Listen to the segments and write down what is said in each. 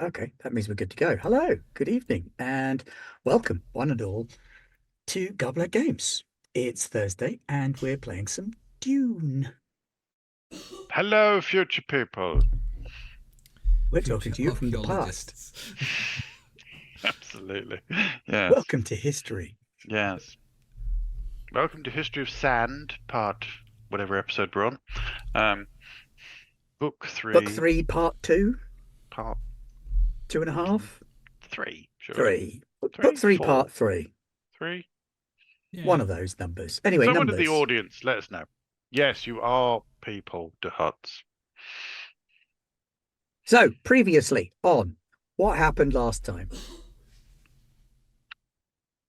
Okay, that means we're good to go. Hello, good evening, and welcome, one and all, to Goblet Games. It's Thursday, and we're playing some Dune. Hello, future people. We're talking Future to you from the past. archaeologists. Absolutely. Yes. Welcome to history. Yes. Welcome to History of Sand, part whatever episode we're on. Book Book 3, 3, part 2, part 2.5, 3. Sure. 3. Book 3, 3, 4, part 3. 3. Yeah. One of those numbers. Anyway, Someone numbers. in the audience, let us know. Yes, you are people to huts. So, previously on, what happened last time?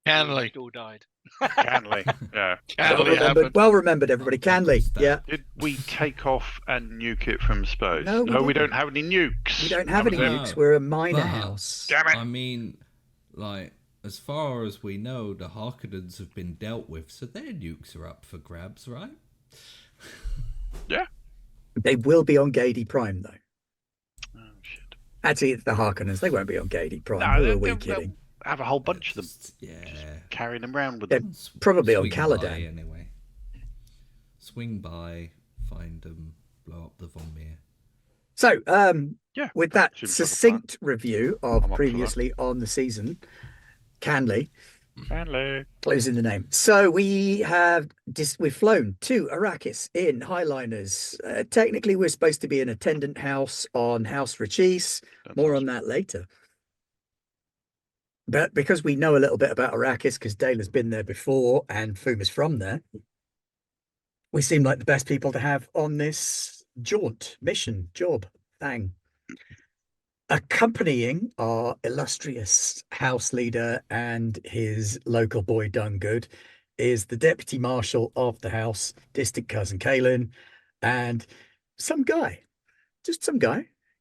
Canley all died. Canley. Yeah. Canley happened. Well remembered, everybody. Canley, yeah. Did we take off and nuke it from space? No, we we didn't. don't have any nukes. We don't have any No. nukes. We're a minor But- house. Damn it. I mean, like, as far as we know, the Harkonnens have been dealt with, so their nukes are up for grabs, right? Yeah. They will be on Gady Prime, though. Oh, shit. Actually, it's the Harkonnens. They won't be on Gady Prime. No, Who are they'll- we they'll- kidding? Have a whole bunch of them. Yeah. Carrying them around with They're them. probably on Swing Caladan. by, anyway. Swing by, find them, blow up the Vomir. So, Yeah. with that seems like a succinct review I'm of up for that. previously on the season, Canley, Canley. closing the name. So we've flown to Arrakis in Highliners. Technically, we're supposed to be an attendant house on House Rachis. More on that later. But because we know a little bit about Arrakis, because Dale's been there before and Fuma's from there, we seem like the best people to have on this job thing. Accompanying our illustrious house leader and his local boy Dungood is the deputy marshal of the house, distant cousin Kaelin, and some guy. Just some guy.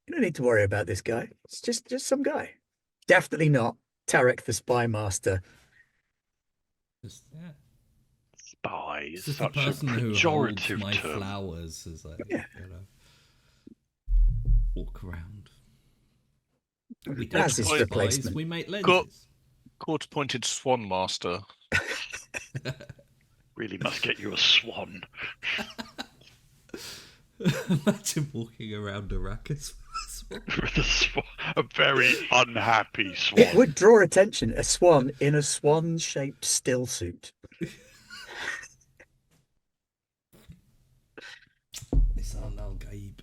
You don't need to worry about this guy. It's just some guy. Definitely not Tarek the Spy Master. Just, yeah. Spy is It's just the such a person who holds pejorative my term. flowers as I, Yeah. walk around. We As his spies, replacement. we make Got- lenses. Court-appointed Swan Master. Really must get you a swan. Imagine walking around Arrakis With a swan. A very unhappy It swan. would draw attention, a swan in a swan-shaped still suit. It's Arnal Gaib.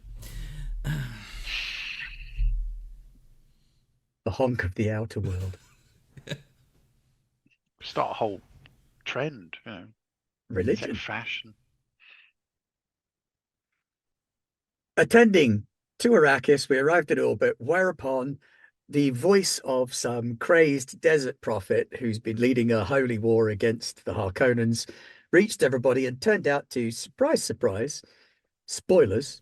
The honk of the outer world. Start a whole trend, set Religion. fashion. Attending to Arrakis, we arrived at orbit, whereupon the voice of some crazed desert prophet who's been leading a holy war against the Harkonnens reached everybody and turned out to, surprise, surprise, spoilers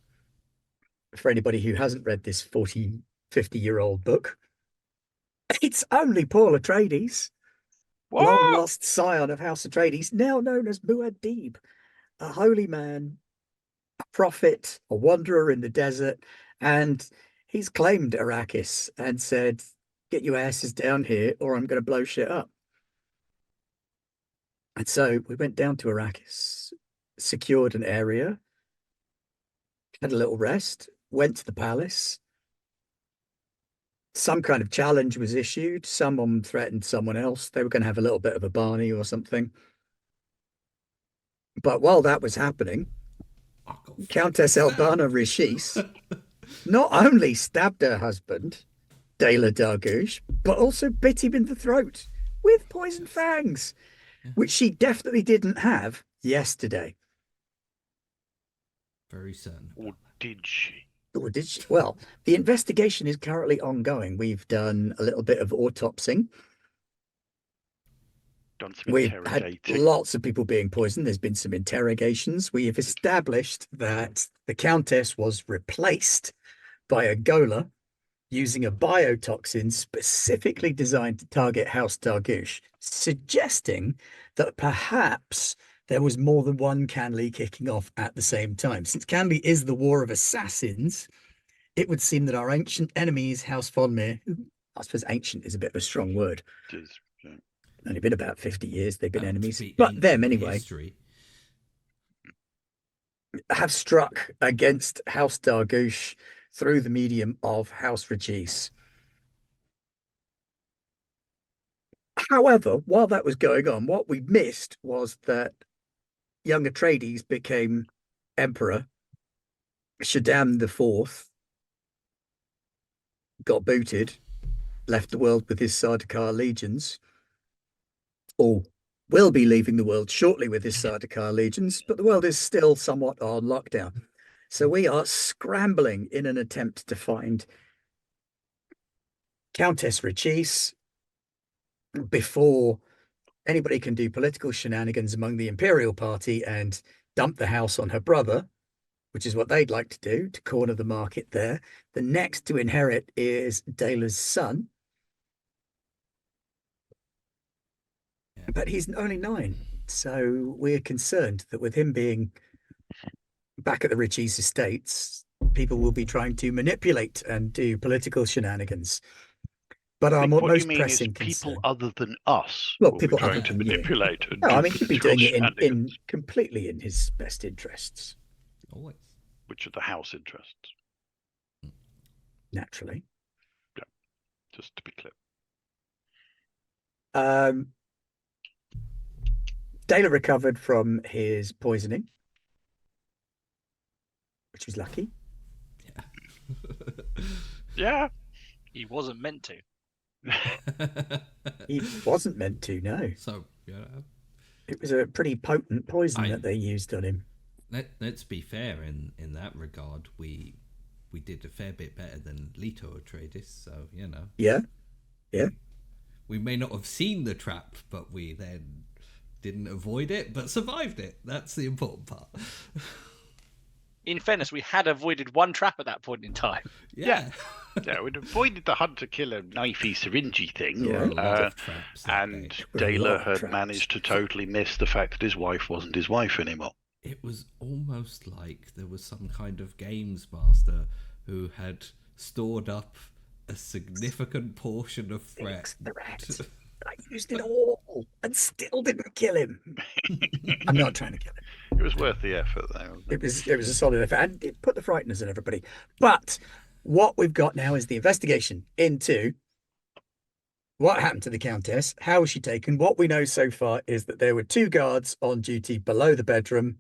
for anybody who hasn't read this 40, 50-year-old book. It's only Paul Atreides, long lost scion of House Atreides, now known as Muad'Dib, a holy man, a prophet, a wanderer in the desert, and he's claimed Arrakis and said, "Get your asses down here or I'm going to blow shit up." And so we went down to Arrakis, secured an area, had a little rest, went to the palace. Some kind of challenge was issued. Someone threatened someone else. They were going to have a little bit of a Barney or something. But while that was happening, Countess Elbana Rishis not only stabbed her husband, Dale Dargush, but also bit him in the throat with poison fangs, which she definitely didn't have yesterday. Very certain. Or did she? Or did she? Well, the investigation is currently ongoing. We've done a little bit of autopsying. Done some We've had interrogating. lots of people being poisoned. There's been some interrogations. We have established that the Countess was replaced by a Gola using a biotoxin specifically designed to target House Dargush, suggesting that perhaps there was more than one Canley kicking off at the same time. Since Canley is the war of assassins, it would seem that our ancient enemies, House Fonmir, I suppose ancient is a bit of a strong word. It is, yeah. Only been about 50 years they've been Bound to enemies. be But them, ancient anyway, history. have struck against House Dargush through the medium of House Regis. However, while that was going on, what we missed was that young Atreides became emperor. Shaddam IV got booted, left the world with his Sardaukar legions, or will be leaving the world shortly with his Sardaukar legions, but the world is still somewhat on lockdown. So we are scrambling in an attempt to find Countess Regis before anybody can do political shenanigans among the Imperial Party and dump the house on her brother, which is what they'd like to do, to corner the market there. The next to inherit is Dela's son. But he's only 9. So we're concerned that with him being back at the Regis estates, people will be trying to manipulate and do political shenanigans. But our What most you mean pressing is people concern, other than us well, will people be trying other to than you. manipulate and No, do I mean, he'd be political doing it in shenanigans, completely in his best interests, Always. which are the house interests, naturally. just to be clear. Dela recovered from his poisoning, which was lucky. Yeah. He wasn't meant to. He wasn't meant to, no. So, yeah. It was a pretty potent poison that they used on him. Let's be fair in that regard. We did a fair bit better than Leto Atreides, so you know. Yeah. We may not have seen the trap, but we then didn't avoid it, but survived it. That's the important part. In fairness, we had avoided one trap at that point in time. Yeah. Yeah, we'd avoided the hunter killer knifey syringey thing. There were a lot of traps that And day. There were a lot Dela of had traps. managed to totally miss the fact that his wife wasn't his wife anymore. It was almost like there was some kind of games master who had stored up a significant portion of threat. I used it all and still didn't kill him. I'm not trying to kill him. It was worth the effort, though. It was a solid effort, and it put the frighteners in everybody. But what we've got now is the investigation into what happened to the Countess, how was she taken. What we know so far is that there were 2 guards on duty below the bedroom.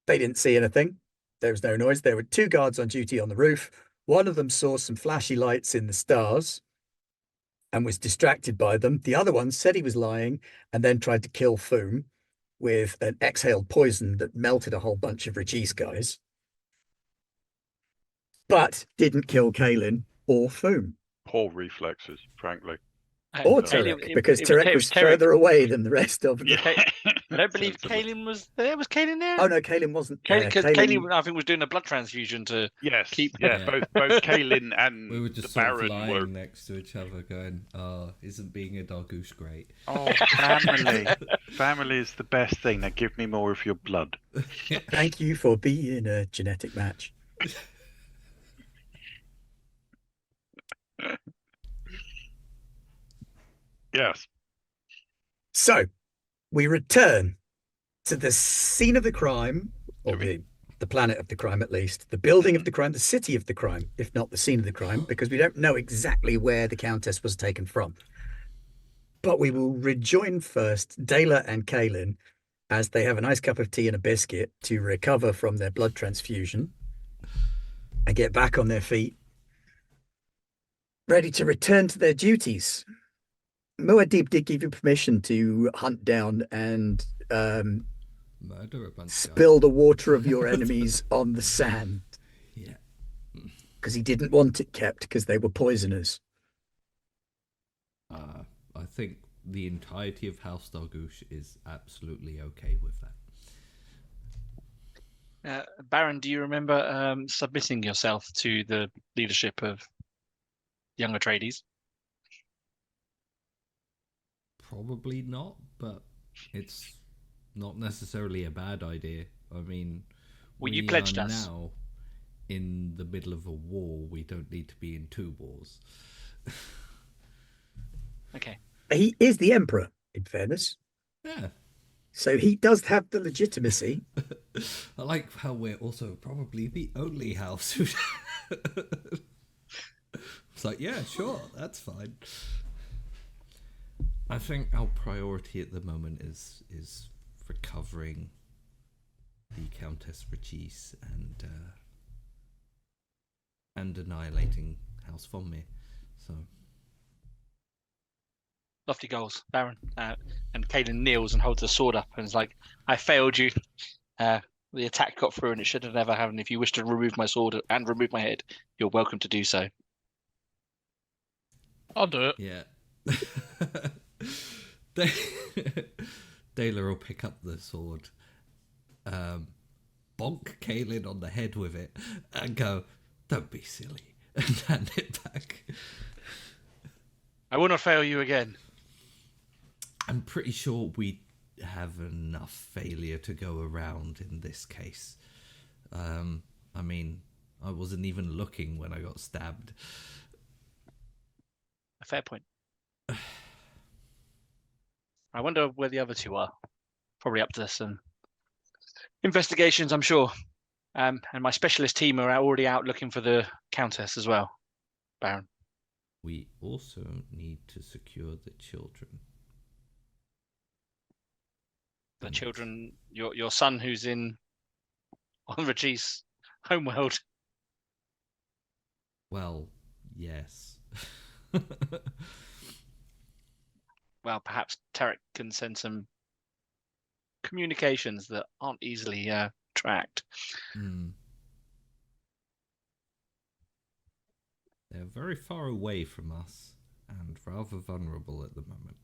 They didn't see anything. There was no noise. There were 2 guards on duty on the roof. One of them saw some flashy lights in the stars and was distracted by them. The other one said he was lying and then tried to kill Foom with an exhaled poison that melted a whole bunch of Regis guys, but didn't kill Kaelin or Foom. Poor reflexes, frankly. Or Kaelin- Tarek, because it Tarek was Tarek. further away than the rest of them. Yeah. I don't believe Kaelin was there. Was Kaelin there? Oh no, Kaelin wasn't there. Because Kaelin, I think, was doing a blood transfusion to Yes. keep. Yeah, Yeah. both Kaelin and We were the just sort of Baron lying were. next to each other going, isn't being a Dargush great? Oh, family. Family is the best thing. Now give me more of your blood. Thank you for being a genetic match. Yes. So we return to the scene of the crime, or Do we? the planet of the crime, at least, the building of the crime, the city of the crime, if not the scene of the crime, because we don't know exactly where the Countess was taken from. But we will rejoin first Dela and Kaelin as they have a nice cup of tea and a biscuit to recover from their blood transfusion and get back on their feet, ready to return to their duties. Muad'Dib did give you permission to hunt down and Murder a bunch of spill the water of your enemies on the sand, guys. Yeah. because he didn't want it kept because they were poisoners. I think the entirety of House Dargush is absolutely okay with that. Baron, do you remember submitting yourself to the leadership of young Atreides? Probably not, but it's not necessarily a bad idea. I mean, Well, you we pledged are us. now in the middle of a war, we don't need to be in two wars. Okay. He is the emperor, in fairness. Yeah. So he does have the legitimacy. I like how we're also probably the only house who... It's like, yeah, sure, that's fine. I think our priority at the moment is recovering the Countess Regis and annihilating House Fonmir. So Lofty goals, Baron. And Kaelin kneels and holds the sword up and is like, I failed you. The attack got through and it should have never happened. If you wish to remove my sword and remove my head, you're welcome to do so. I'll do it. yeah. Dayla will pick up the sword, bonk Kaelin on the head with it, and go, "Don't be silly," and hand it back. I will not fail you again. I'm pretty sure we have enough failure to go around in this case. I mean, I wasn't even looking when I got stabbed. A fair point. I wonder where the other two are. Probably up to some investigations, I'm sure. And my specialist team are already out looking for the Countess as well, Baron. We also need to secure the children. The children, your son who's on Regis' homeworld. Well, yes. Well, perhaps Tarek can send some communications that aren't easily tracked. They're very far away from us and rather vulnerable at the moment.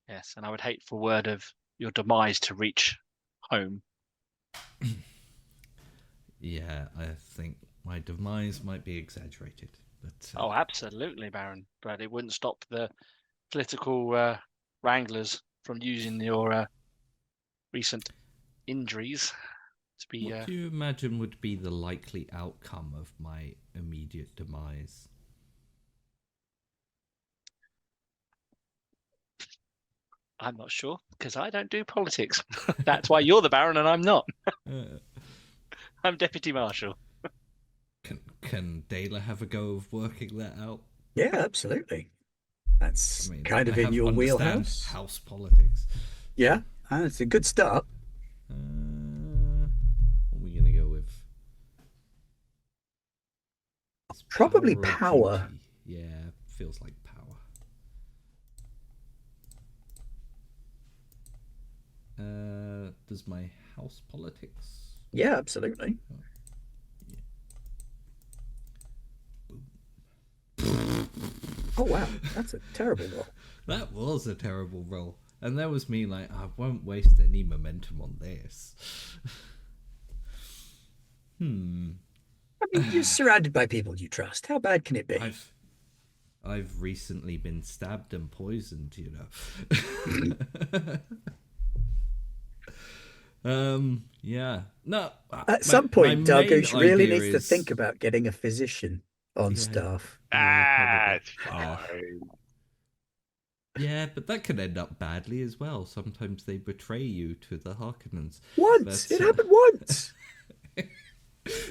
Yes, and I would hate for word of your demise to reach home. Yeah, I think my demise might be exaggerated. But, Oh, absolutely, Baron. But it wouldn't stop the political wranglers from using your recent injuries to be. what do you imagine would be the likely outcome of my immediate demise? I'm not sure because I don't do politics. That's why you're the Baron and I'm not. I'm Deputy Marshal. Can Dayla have a go of working that out? Yeah, absolutely. That's I mean, kind of I in your understand wheelhouse. House politics. Yeah, it's a good start. What are we going to go with? It's Probably or power. duty? Yeah, feels like power. Does my house politics? Yeah, absolutely. Oh wow, that's a terrible roll. That was a terrible roll. And that was me like, I won't waste any momentum on this. I mean, you're surrounded by people you trust. How bad can it be? I've recently been stabbed and poisoned, you know. Yeah. No. At some point, Dargush really needs to is... think about getting a physician on staff. Yeah, it's fine. Yeah, but that could end up badly as well. Sometimes they betray you to the Harkonnens. Once! It happened once! It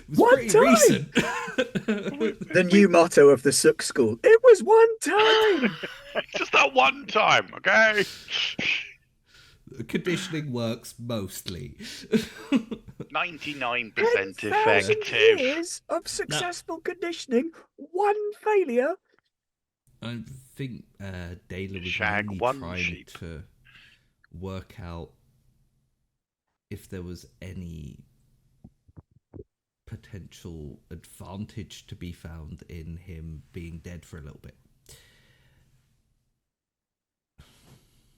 was One pretty time! recent. The new motto of the Sook School. It was one time! Just that one time, okay? Conditioning works mostly. 99% 10,000 effective. years of successful conditioning, one failure. I think Dayla was Shag mainly one trying sheep. to work out if there was any potential advantage to be found in him being dead for a little bit.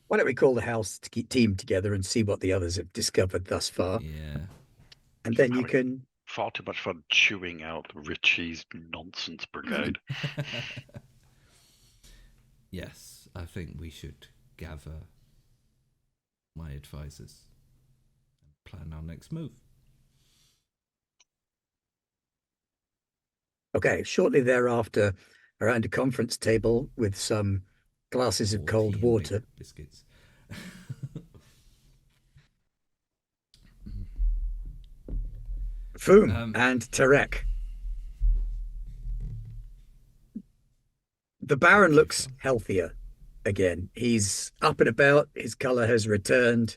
Why don't we call the house team together and see what the others have discovered thus far? Yeah. And then you Having can... Far too much fun chewing out Richie's nonsense brigade. Yes, I think we should gather my advisors and plan our next move. Okay, shortly thereafter, around a conference table with some glasses of Or cold tea and water, biscuits. Foom Um, and Tarek. The Baron what do you looks found? healthier again. He's up and about. His color has returned.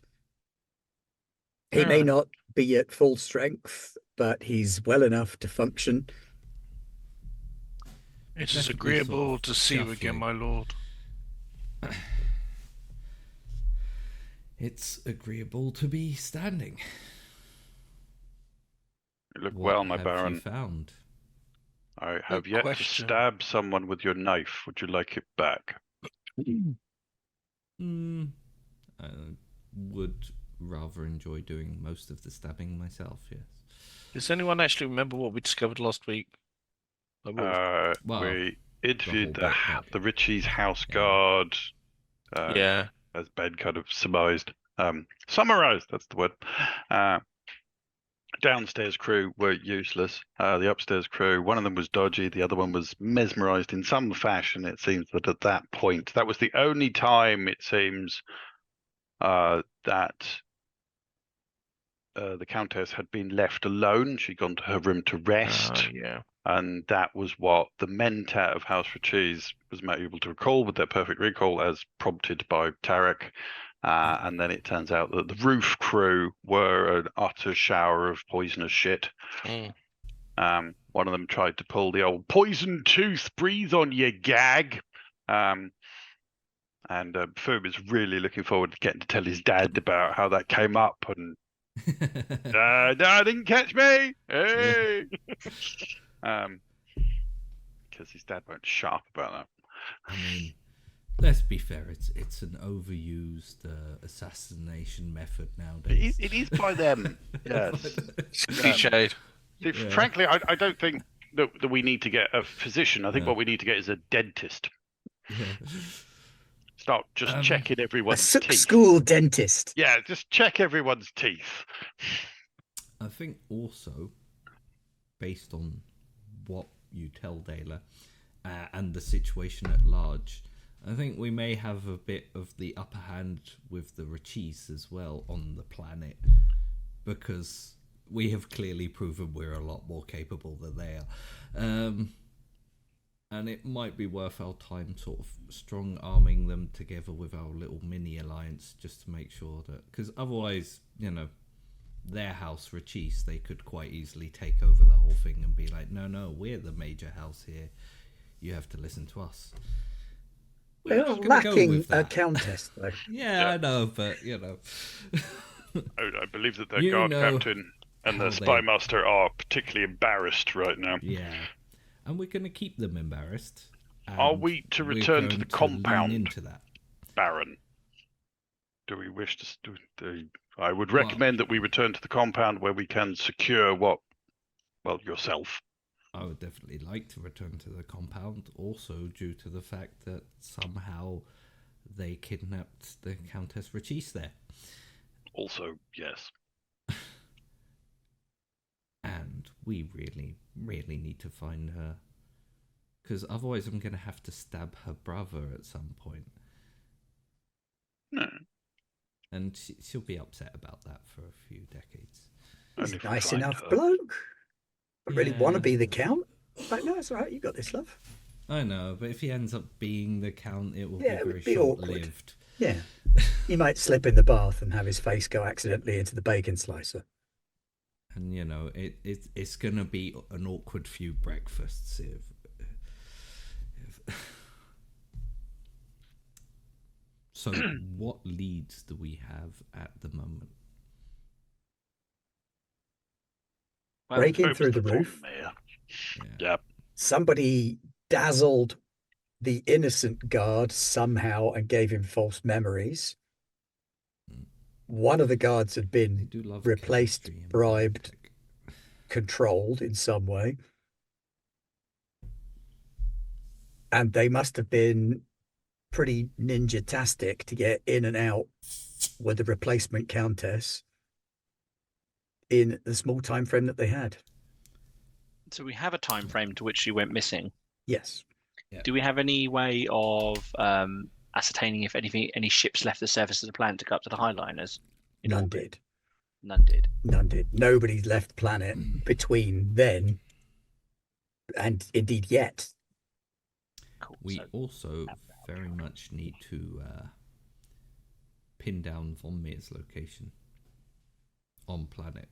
He may Ah, not be at full strength, but he's well enough to function. it is Definitely sort agreeable of to see you again, shuffling. my lord. It's agreeable to be standing. You look What well, my have Baron. you found? I have Good yet question. to stab someone with your knife. Would you like it back? I would rather enjoy doing most of the stabbing myself, yes. Does anyone actually remember what we discovered last week? Like Well, We interviewed the whole bit, but the Ritchie's house yeah. guard, yeah. as Ben kind of surmised. Summarized, that's the word. Downstairs crew were useless. The upstairs crew, one of them was dodgy, the other one was mesmerized in some fashion. It seems that at that point, that was the only time it seems that the Countess had been left alone. She'd gone to her room to rest. Yeah. And that was what the mentat of House Ritchie's was able to recall with their perfect recall, as prompted by Tarek. And then it turns out that the roof crew were an utter shower of poisonous shit. Mm. One of them tried to pull the old poison tooth, breathe on your gag. And Foom is really looking forward to getting to tell his dad about how that came up. And Dad didn't catch me. Hey. Because his dad won't shut up about that. I mean, let's be fair. It's an overused assassination method nowadays. It is by them. Yes. Cliched. See, frankly, I don't think that we need to get a physician. I think what we need to get is a dentist. Yeah. Start just checking A everyone's teeth. school dentist. Yeah, just check everyone's teeth. I think also, based on what you tell Dela and the situation at large, I think we may have a bit of the upper hand with the Ritchies as well on the planet, because we have clearly proven we're a lot more capable than they are. And it might be worth our time sort of strong arming them together with our little mini alliance, just to make sure that, because otherwise, you know, their house, Ritchie's, they could quite easily take over the whole thing and be like, no, we're the major house here. You have to listen to us. They are lacking a countess, though. Yeah, I know, but, you know. I believe that their guard captain and the spy master are particularly embarrassed right now. Yeah. And we're going to keep them embarrassed. Are we to return to the compound, into that? Baron? Do we wish to... I would recommend that we return to the compound where we can secure yourself. I would definitely like to return to the compound, also due to the fact that somehow they kidnapped the Countess Ritchie there. Also, yes. And we really, really need to find her. Because otherwise I'm going to have to stab her brother at some point. No. And she'll be upset about that for a few decades. He's a nice enough bloke. I really want to be the count. But no, it's all right. You got this, love. I know, but if he ends up being the count, it will be very short-lived. Yeah. He might slip in the bath and have his face go accidentally into the bacon slicer. And, you know, it's going to be an awkward few breakfasts. So, what leads do we have at the moment? Breaking through the roof. Yeah. Somebody dazzled the innocent guard somehow and gave him false memories. One of the guards had been replaced, bribed, controlled in some way. And they must have been pretty ninja-tastic to get in and out with the replacement countess in the small time frame that they had. So we have a time frame to which she went missing. Yes. Do we have any way of ascertaining if any ships left the surface of the planet to go up to the Highliners? None did. None did. None did. Nobody's left planet between then and indeed yet. Cool. We So also very much need to pin down Von Meer's location on planet.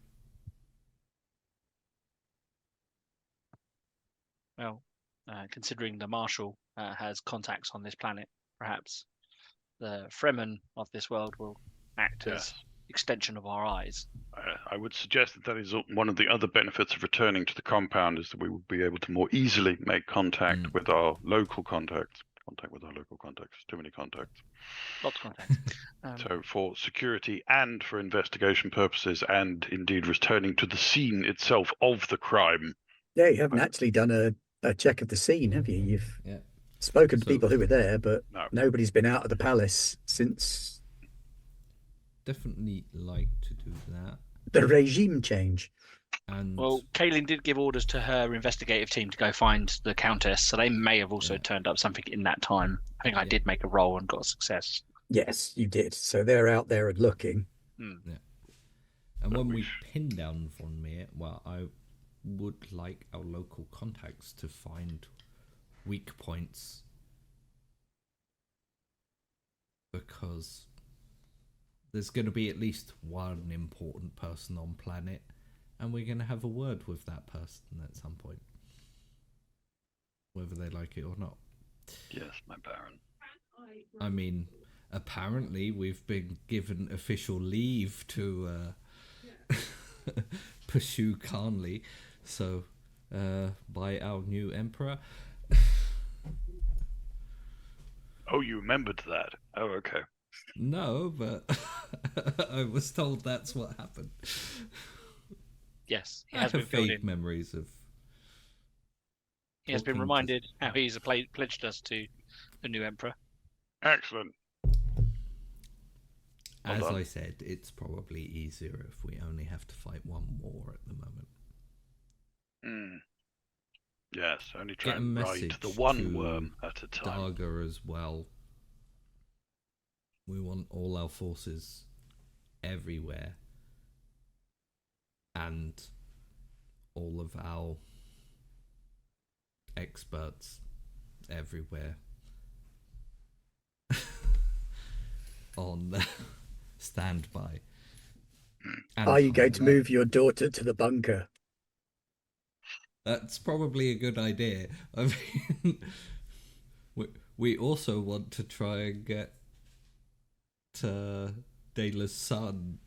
well, considering the Marshal has contacts on this planet, perhaps the Fremen of this world will act as extension of our eyes. I would suggest that is one of the other benefits of returning to the compound, is that we will be able to more easily make contact with our local contacts. Contact with our local contacts. Too many contacts. Lots of contacts. So for security and for investigation purposes, and indeed returning to the scene itself of the crime. Yeah, you haven't actually done a check of the scene, have you? You've Yeah. spoken to So- people who were there, but No. nobody's been out of the palace since Definitely like to do that. the regime change. And Well, Kaylin did give orders to her investigative team to go find the Countess, so they may have also turned up something in that time. I think I did make a roll and got a success. Yes, you did. So they're out there and looking. and when we pin down Von Meer, well, I would like our local contacts to find weak points, because there's going to be at least one important person on planet, and we're going to have a word with that person at some point, whether they like it or not. Yes, my Baron. I mean, apparently we've been given official leave to pursue Carnley, so by our new emperor. Oh, you remembered that. Oh, okay. No, but I was told that's what happened. Yes, he I has been have filled vague in. memories of. He has been talking to- reminded how he's pledged us to the new emperor. Excellent. As Hold on. I said, it's probably easier if we only have to fight one war at the moment. Yes, only try Get a and ride message the one to worm at a time. Darga as well. We want all our forces everywhere, and all of our experts everywhere on standby. And Are you going to highlight. move your daughter to the bunker? That's probably a good idea. I mean, we also want to try and get Dela's son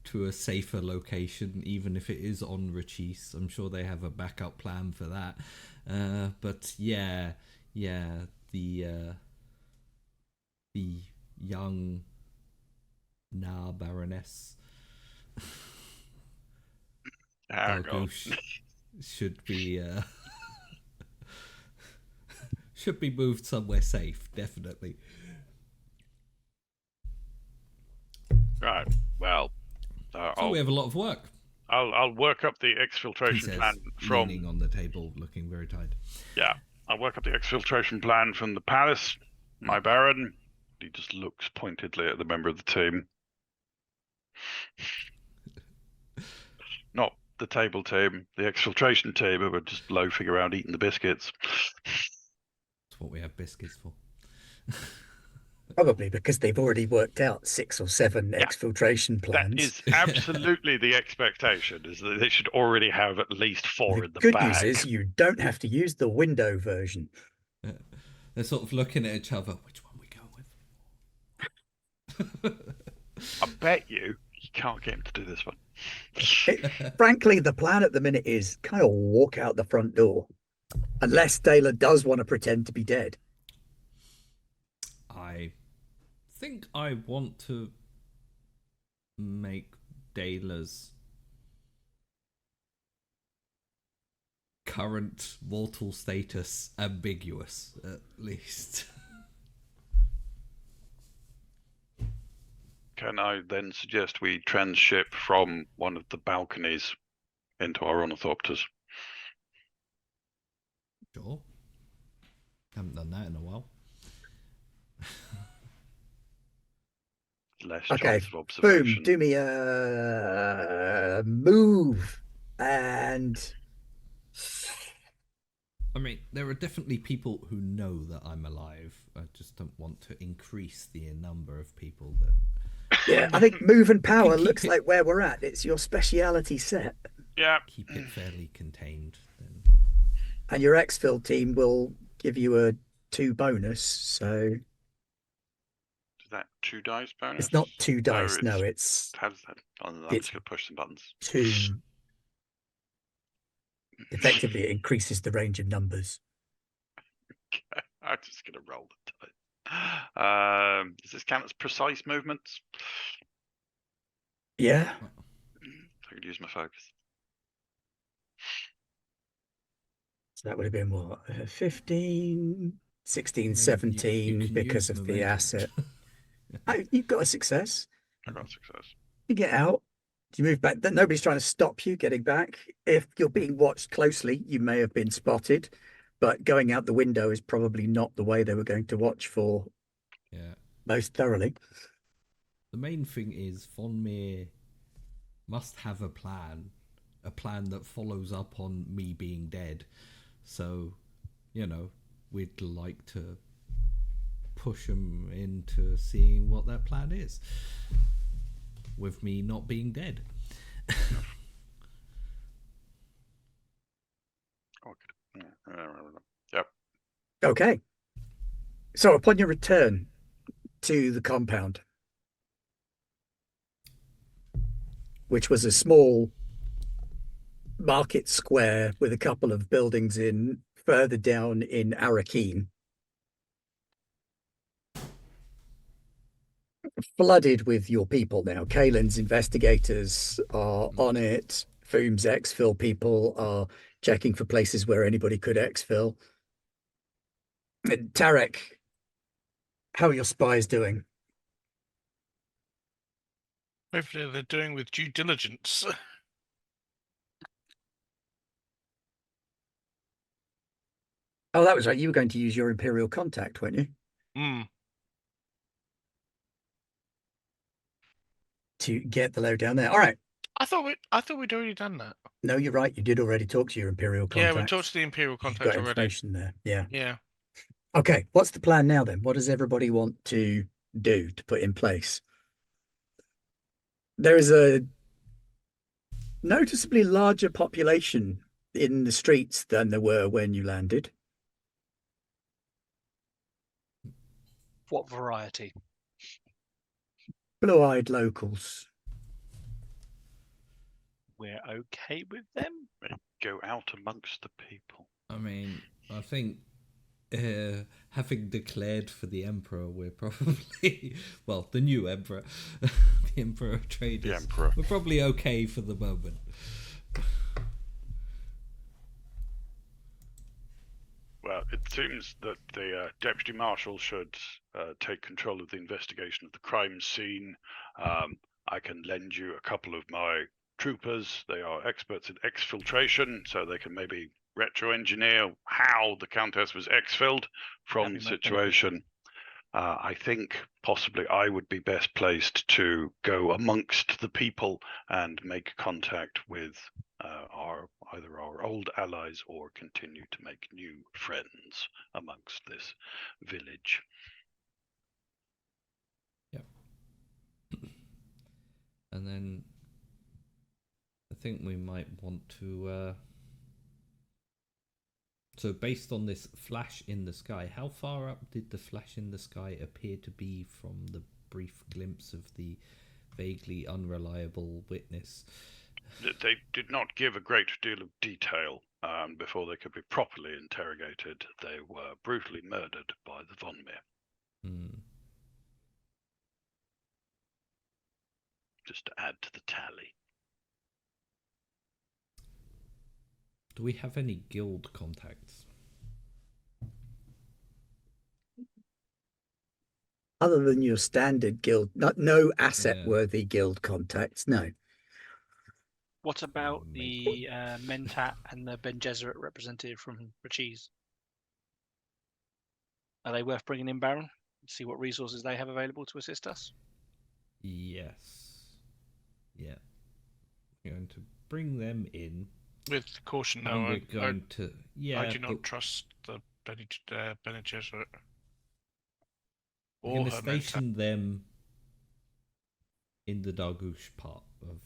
to a safer location, even if it is on Rachis. I'm sure they have a backup plan for that. But yeah, the young Baroness Hang on. Dargush should be should be moved somewhere safe, definitely. Right. Well, So we have a lot of work. I'll work up the He exfiltration says, plan leaning from. on the table, looking very tired. Yeah, I'll work up the exfiltration plan from the palace, my Baron. He just looks pointedly at the member of the team. Not the table team, the exfiltration team, who are just loafing around eating the biscuits. That's what we have biscuits for. Probably because they've already worked out 6 or 7 Yeah. exfiltration plans. That is absolutely the expectation, is that they should already have at least 4 The in the good bag. news is you don't have to use the window version. They're sort of looking at each other. Which one we go with? I bet you can't get him to do this one. Frankly, the plan at the minute is kind of walk out the front door. Unless Dela does want to pretend to be dead. I think I want to make Dela's current mortal status ambiguous, at least. Can I then suggest we transship from one of the balconies into our ornithopters? sure. Haven't done that in a while. Less Okay, chance of boom, observation. do me a move. And I mean, there are definitely people who know that I'm alive. I just don't want to increase the number of people that. yeah, I think move and power keep looks it- like where we're at. It's your speciality set. Yeah. Keep it fairly contained. Then. And your exfil team will give you a 2 bonus. So Is that 2 dice bonus? it's not 2 dice. Oh, No, it's How's that? I'm It's- just going to push some buttons. 2. Effectively, it increases the range of numbers. I'm just going to roll the dice. Does this count as precise movements? Yeah. I could use my focus. So that would have been what? 15, 16, I mean, 17 you can because use of the momentum. asset. Oh, you've got a success. I got success. You get out. You move back. Nobody's trying to stop you getting back. If you're being watched closely, you may have been spotted, but going out the window is probably not the way they were going to watch for Yeah. most thoroughly. The main thing is Von Meer must have a plan that follows up on me being dead. So, we'd like to push him into seeing what that plan is. With me not being dead. Yep. Okay. So upon your return to the compound, which was a small market square with a couple of buildings in further down in Arakeen, flooded with your people now. Kalen's investigators are on it. Foom's exfil people are checking for places where anybody could exfil. And Tarek, how are your spies doing? Hopefully they're doing with due diligence. Oh, that was right. You were going to use your Imperial contact, weren't you? Hmm. To get the lowdown there. All right. I thought we'd already done that. No, you're right. You did already talk to your Imperial contact. Yeah, we talked to the Imperial You've contact got already. information there. Yeah. Yeah. Okay. What's the plan now then? What does everybody want to do to put in place? There is a noticeably larger population in the streets than there were when you landed. What variety? Blue-eyed locals. We're okay with them? Go out amongst the people. I mean, I think having declared for the Emperor, we're probably, well, the new Emperor, the Emperor of Traders, The Emperor. we're probably okay for the moment. Well, it seems that the Deputy Marshal should take control of the investigation of the crime scene. I can lend you a couple of my troopers. They are experts in exfiltration, so they can maybe retro-engineer how the Countess was exfilled from the That'd be much situation. I think possibly I would be best placed to go amongst the people and make contact with either our old allies or continue to make new friends amongst this village. Yep. And then I think we might want to. So based on this flash in the sky, how far up did the flash in the sky appear to be from the brief glimpse of the vaguely unreliable witness? They did not give a great deal of detail before they could be properly interrogated. They were brutally murdered by the Von Meer. Just to add to the tally. Do we have any guild contacts? Other than your standard guild, no asset-worthy guild contacts, no. What about the Mentat and the Ben Gesserit representative from Rachis? Are they worth bringing in, Baron? See what resources they have available to assist us. Yes. Yeah. We're going to bring them in. With caution, And no. we're going to. Yeah. I do not trust the Bene Gesserit. We're going to station them in the Dargush part of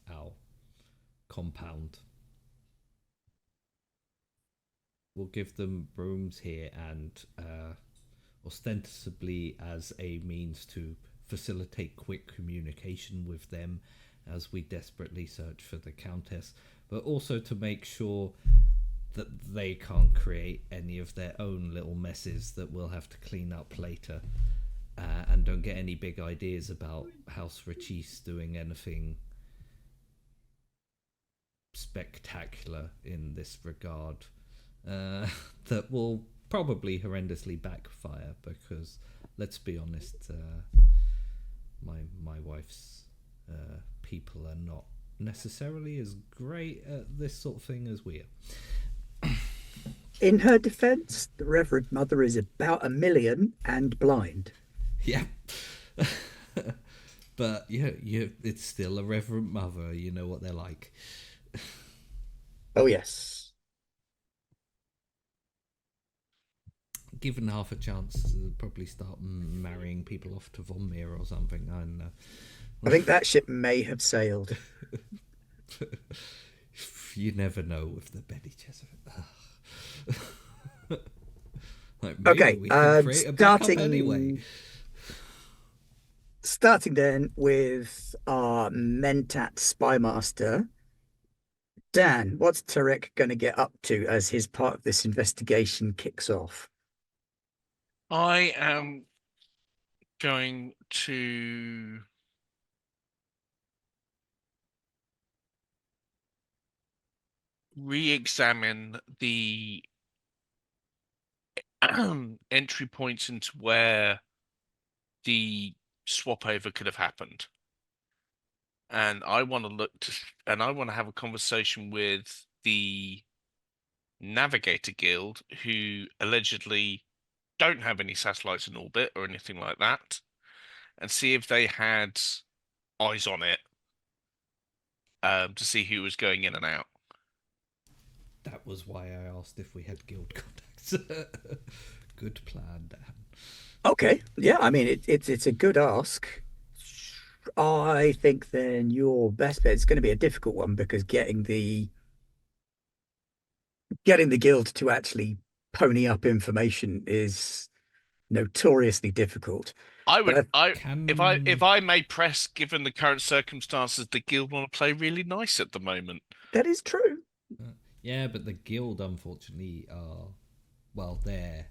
our compound. We'll give them rooms here and ostensibly as a means to facilitate quick communication with them as we desperately search for the Countess, but also to make sure that they can't create any of their own little messes that we'll have to clean up later, and don't get any big ideas about House Rachis doing anything spectacular in this regard that will probably horrendously backfire, because let's be honest, my wife's people are not necessarily as great at this sort of thing as we are. In her defense, the Reverend Mother is about 1 million and blind. Yeah. But it's still a Reverend Mother, you know what they're like. Oh yes. Given half a chance, to probably start marrying people off to Von Mir or something. I think that ship may have sailed. You never know with the Bene Gesserit. Like, okay, we can create a backup anyway. Starting then with our Mentat Spymaster. Dan, what's Tarek going to get up to as his part of this investigation kicks off? I am going to re-examine the entry points into where the swap over could have happened, and I want to have a conversation with the Navigator Guild, who allegedly don't have any satellites in orbit or anything like that, and see if they had eyes on it, to see who was going in and out. That was why I asked if we had guild contacts. Good plan, Dan. Okay, yeah, I mean it's a good ask. I think then your best bet is going to be a difficult one, because getting the guild to actually pony up information is notoriously difficult. If I may press, given the current circumstances, the guild want to play really nice at the moment. That is true. Yeah, but the guild, unfortunately, they're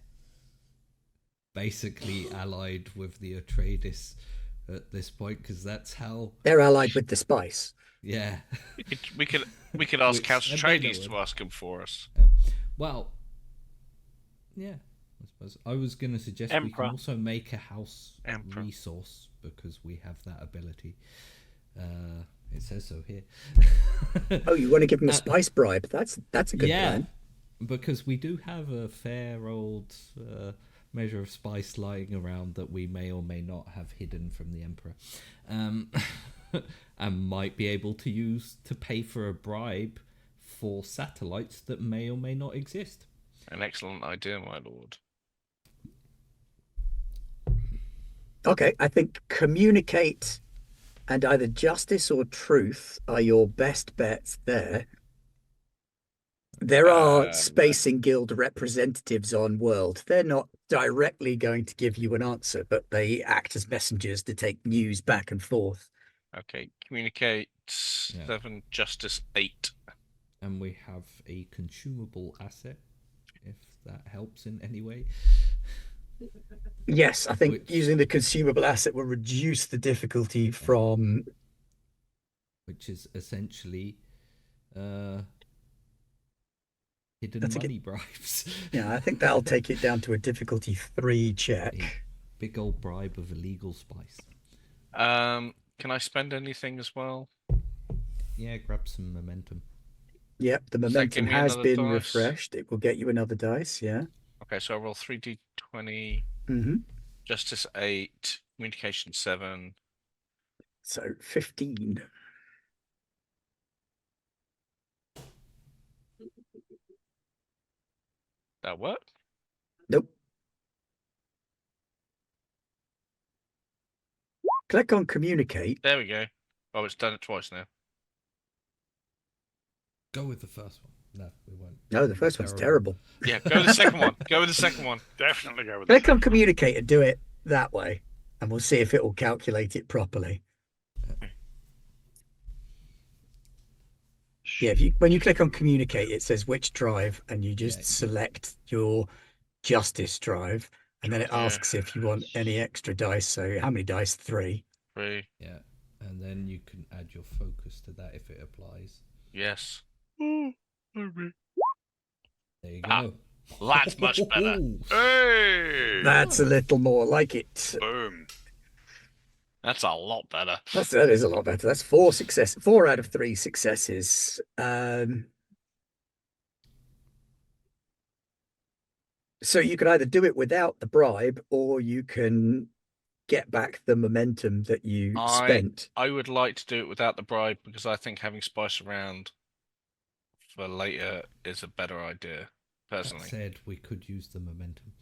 basically allied with the Atreides at this point, because that's how they're allied with the spice. Yeah, we could ask House Atreides to ask them for us. Well, yeah, I suppose I was going to suggest we can also make a house resource, because we have that ability. It says so here. Oh, you want to give them a spice bribe? That's a good plan. Because we do have a fair old measure of spice lying around that we may or may not have hidden from the Emperor, and might be able to use to pay for a bribe for satellites that may or may not exist. An excellent idea, my lord. Okay, I think communicate and either justice or truth are your best bets there. There are Spacing Guild representatives on world. They're not directly going to give you an answer, but they act as messengers to take news back and forth. Okay, communicate 7, justice 8. And we have a consumable asset, if that helps in any way. Yes, I think using the consumable asset will reduce the difficulty from... Which is essentially hidden money bribes. Yeah, I think that'll take it down to a difficulty 3 check. A big old bribe of illegal spice. Can I spend anything as well? Yeah, grab some momentum. Yep, the momentum has been refreshed. It will get you another dice, yeah. Okay, so I roll 3d20, Mm-hmm. Justice 8, Communication 7. So 15. That work? Nope. Click on communicate. There we go. Oh, it's done it twice now. Go with the first one. No, we won't. No, the first one's terrible. Yeah, go with the second one. Go with the second one. Definitely go with the Click on second one. communicate and do it that way, and we'll see if it will calculate it properly. Yeah, when you click on communicate, it says which drive, and you just select your justice drive, and then it asks if you want any extra dice. So how many dice? 3. 3. Yeah, and then you can add your focus to that if it applies. Yes. There you go. That's much better. Hey! That's a little more like it. Boom. That's a lot better. That is a lot better. That's 4 out of 3 successes. So you can either do it without the bribe, or you can get back the momentum that you spent. I would like to do it without the bribe, because I think having spice around for later is a better idea, personally. That said, we could use the momentum.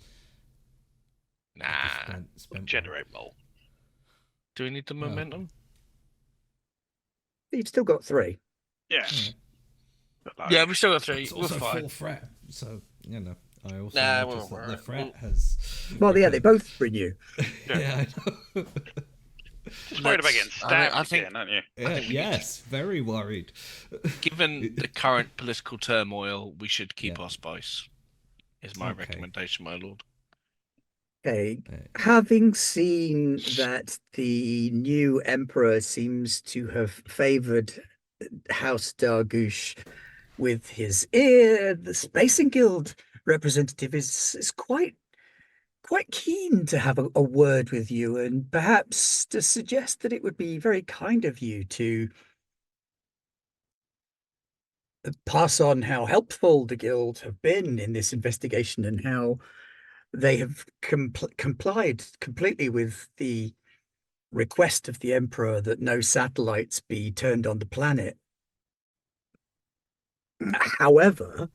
Nah. Spent Generate roll. Do we need the momentum? You've still got 3. Yeah. Yeah, we still got 3. It's We're also fine. 4 fret, so you know. I also Nah, noticed we're that the alright. fret has. Well, yeah, they both renew. Yeah, I know. Just worried about getting stabbed I think- again, aren't you? Yeah, yes, very worried. Given the current political turmoil, we should keep Yeah. our spice. Is my Okay. recommendation, my lord. Okay. Having seen that the new emperor seems to have favored House Dargush with his ear, the Spacing Guild representative is quite keen to have a word with you, and perhaps to suggest that it would be very kind of you to pass on how helpful the guild have been in this investigation, and how they have complied completely with the request of the emperor that no satellites be turned on the planet. However,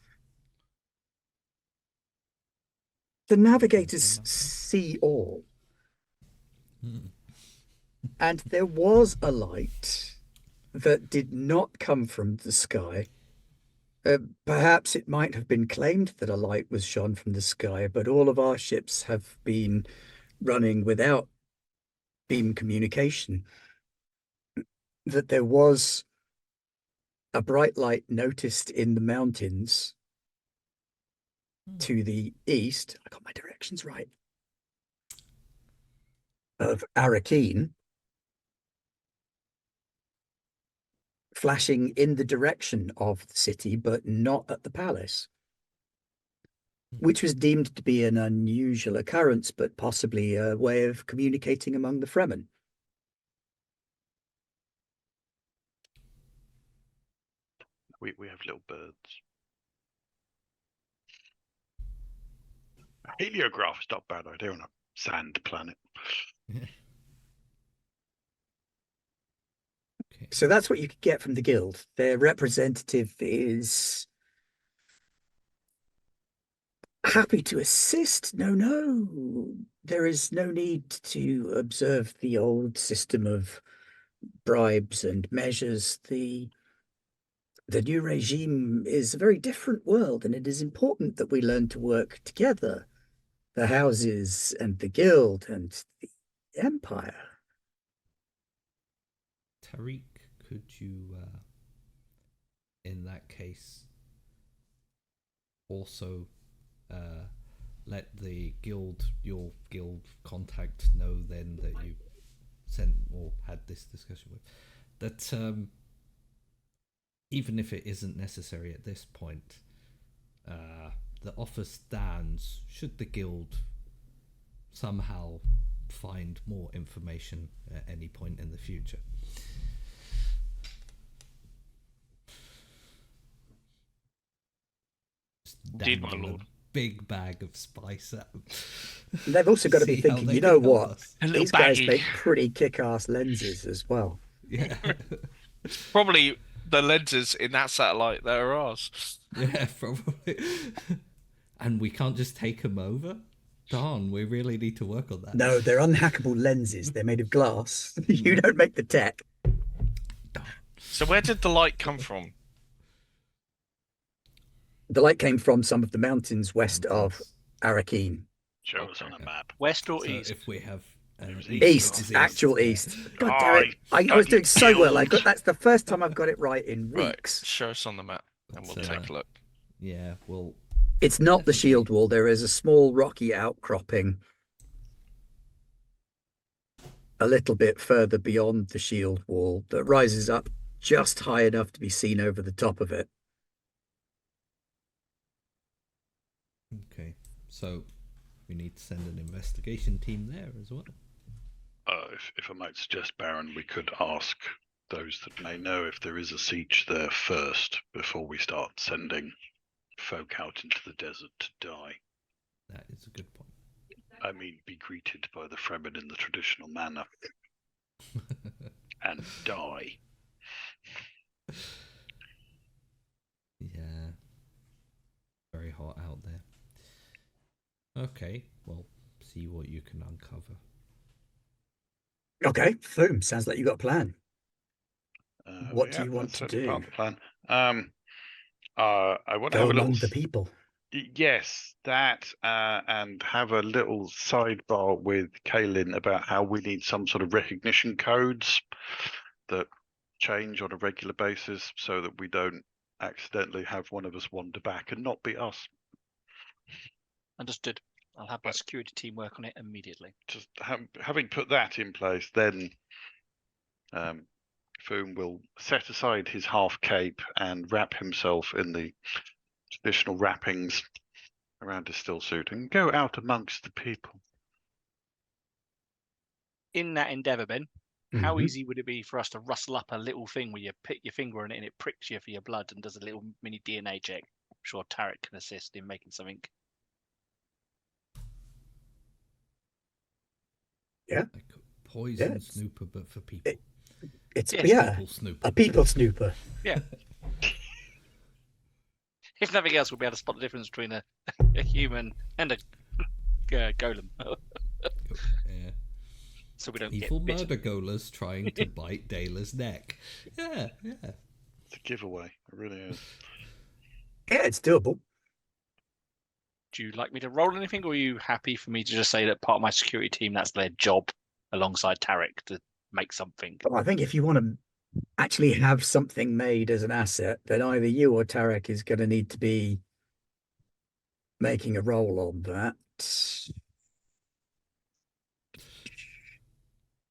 the navigators see all. And there was a light that did not come from the sky. Perhaps it might have been claimed that a light was shone from the sky, but all of our ships have been running without beam communication. That there was a bright light noticed in the mountains to the east. I got my directions right. Of Arakeen, flashing in the direction of the city, but not at the palace, which was deemed to be an unusual occurrence, but possibly a way of communicating among the Fremen. We have little birds. A heliograph is not a bad idea on a sand planet. Okay. So that's what you could get from the guild. Their representative is happy to assist. No, there is no need to observe the old system of bribes and measures. The new regime is a very different world, and it is important that we learn to work together, the houses and the guild and the empire. Tariq, could you, in that case, also let the guild, your guild contact, know then that you sent or had this discussion with, that even if it isn't necessary at this point, the offer stands should the guild somehow find more information at any point in the future. Indeed, my lord. big bag of spice at them. They've also got to be See how thinking, they you can know help what? A little These guys baggie. make pretty kick-ass lenses as well. Yeah. Probably the lenses in that satellite that are ours. Yeah, probably. And we can't just take them over? Darn, we really need to work on that. No, they're unhackable lenses. They're made of glass. You don't make the tech. So where did the light come from? The light came from some of the mountains west of Arakeen. Show us on a map. West or So east? if we have East, is actual yeah. east. God damn it. I was doing so well. That's the first time I've got it right in Right, weeks. show us on the map, and we'll It's, take a look. Yeah, well, It's not the shield wall. There is a small rocky outcropping a little bit further beyond the shield wall that rises up just high enough to be seen over the top of it. okay. So we need to send an investigation team there as well. If I might suggest, Baron, we could ask those that may know if there is a siege there first before we start sending folk out into the desert to die. That is a good point. I mean, be greeted by the Fremen in the traditional manner and die. Yeah. Very hot out there. Okay, well, see what you can uncover. Okay, boom. Sounds like you got a plan. What do Yeah, you want that's to certainly do? part of the plan. I want to Go have a among little the people. Yes, that and have a little sidebar with Kaylin about how we need some sort of recognition codes that change on a regular basis so that we don't accidentally have one of us wander back and not be us. Understood. I'll have my security team work on it immediately. Just having put that in place, then Foom will set aside his half cape and wrap himself in the traditional wrappings around his still suit and go out amongst the people. In that endeavour, Ben, how Mhm. easy would it be for us to rustle up a little thing where you put your finger on it and it pricks you for your blood and does a little mini DNA check? I'm sure Tarek can assist in making something. Yeah. Like poison Yeah, snooper, but for people. It's Yes. yeah, People snooper. a people snooper. If nothing else, we'll be able to spot the difference between a human and a golem. Yeah. So we don't Evil get bitten. murder golems trying to bite Dayla's neck. Yeah, yeah. It's a giveaway. It really is. Yeah, it's doable. Do you like me to roll anything, or are you happy for me to just say that part of my security team, that's their job alongside Tarek to make something? But I think if you want to actually have something made as an asset, then either you or Tarek is going to need to be making a roll on that.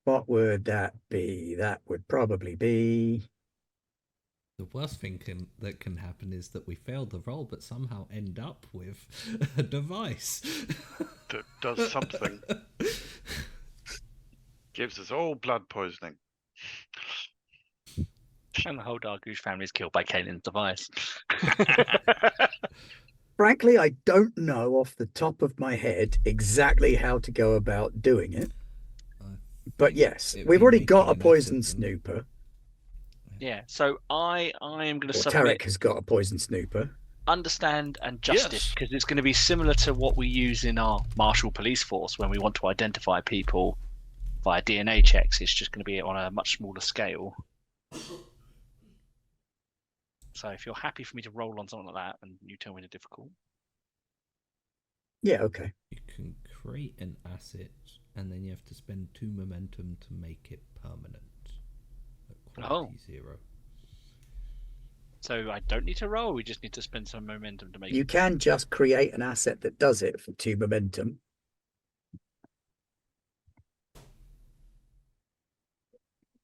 What would that be? That would probably be... The worst thing that can happen is that we fail the roll, but somehow end up with a device. That does something. Gives us all blood poisoning. And the whole Dargush family is killed by Kanan's device. Frankly, I don't know off the top of my head exactly how to go about doing it. But yes, It'd we've be already got a making an poison asset, snooper. Yeah, so I am going to Or submit Tarek has got a poison snooper. understand and justice, Yes. because it's going to be similar to what we use in our martial police force when we want to identify people via DNA checks. It's just going to be on a much smaller scale. So if you're happy for me to roll on something like that, and you tell me the difficult. Yeah, okay. You can create an asset, and then you have to spend 2 momentum to make it permanent. At quality 0. So I don't need to roll. We just need to spend some momentum to make You it. can just create an asset that does it for 2 momentum.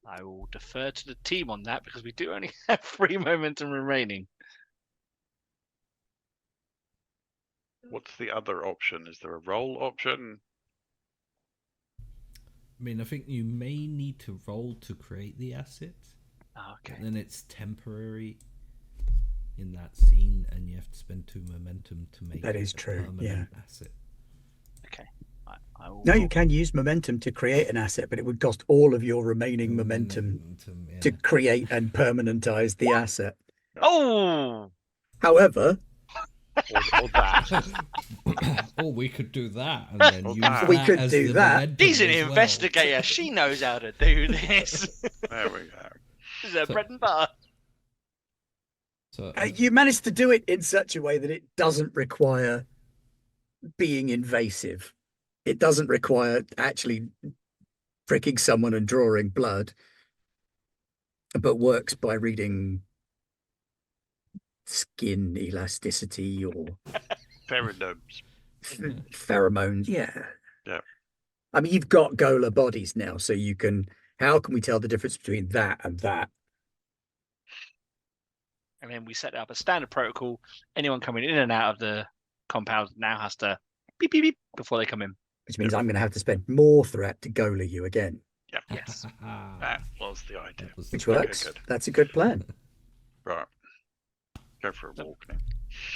I will defer to the team on that because we do only have 3 momentum remaining. What's the other option? Is there a roll option? I mean, I think you may need to roll to create the asset. Okay. But then it's temporary. in that scene, and you have to spend 2 momentum to make That it is a true, permanent asset. Okay. I will No, you can use momentum to create an asset, but it would cost all of your remaining Your momentum yeah. to create and permanentize the asset. Oh, However, Or that. Or we could do that and then Or use that. We that could as do the that. momentum she's an as well. investigator. She knows how to do this. There we go. This is her So- bread and butter. So you managed to do it in such a way that it doesn't require being invasive. It doesn't require actually pricking someone and drawing blood, but works by reading skin elasticity or Pheromones. pheromones. Yeah. Yeah. I mean, you've got Gola bodies now, so you can. How can we tell the difference between that and that? And then we set up a standard protocol. Anyone coming in and out of the compound now has to beep beep beep before they come in. Which means I'm going to have to spend more threat to Gola you again, Yeah. Yes. That was the idea. That was which the- works. good. That's a good plan. Right. Go for a walk now.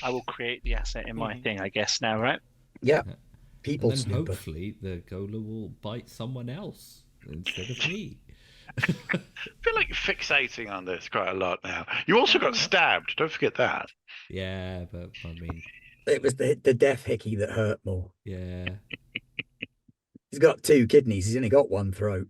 I will create the asset in my Mhm. thing, I guess, now, right? Yeah. And People then snooper. hopefully the Gola will bite someone else instead of me. I feel like you're fixating on this quite a lot now. You also got stabbed. Don't forget that. Yeah, but I mean, It was the death hickey that hurt more. yeah. He's got 2 kidneys. He's only got 1 throat.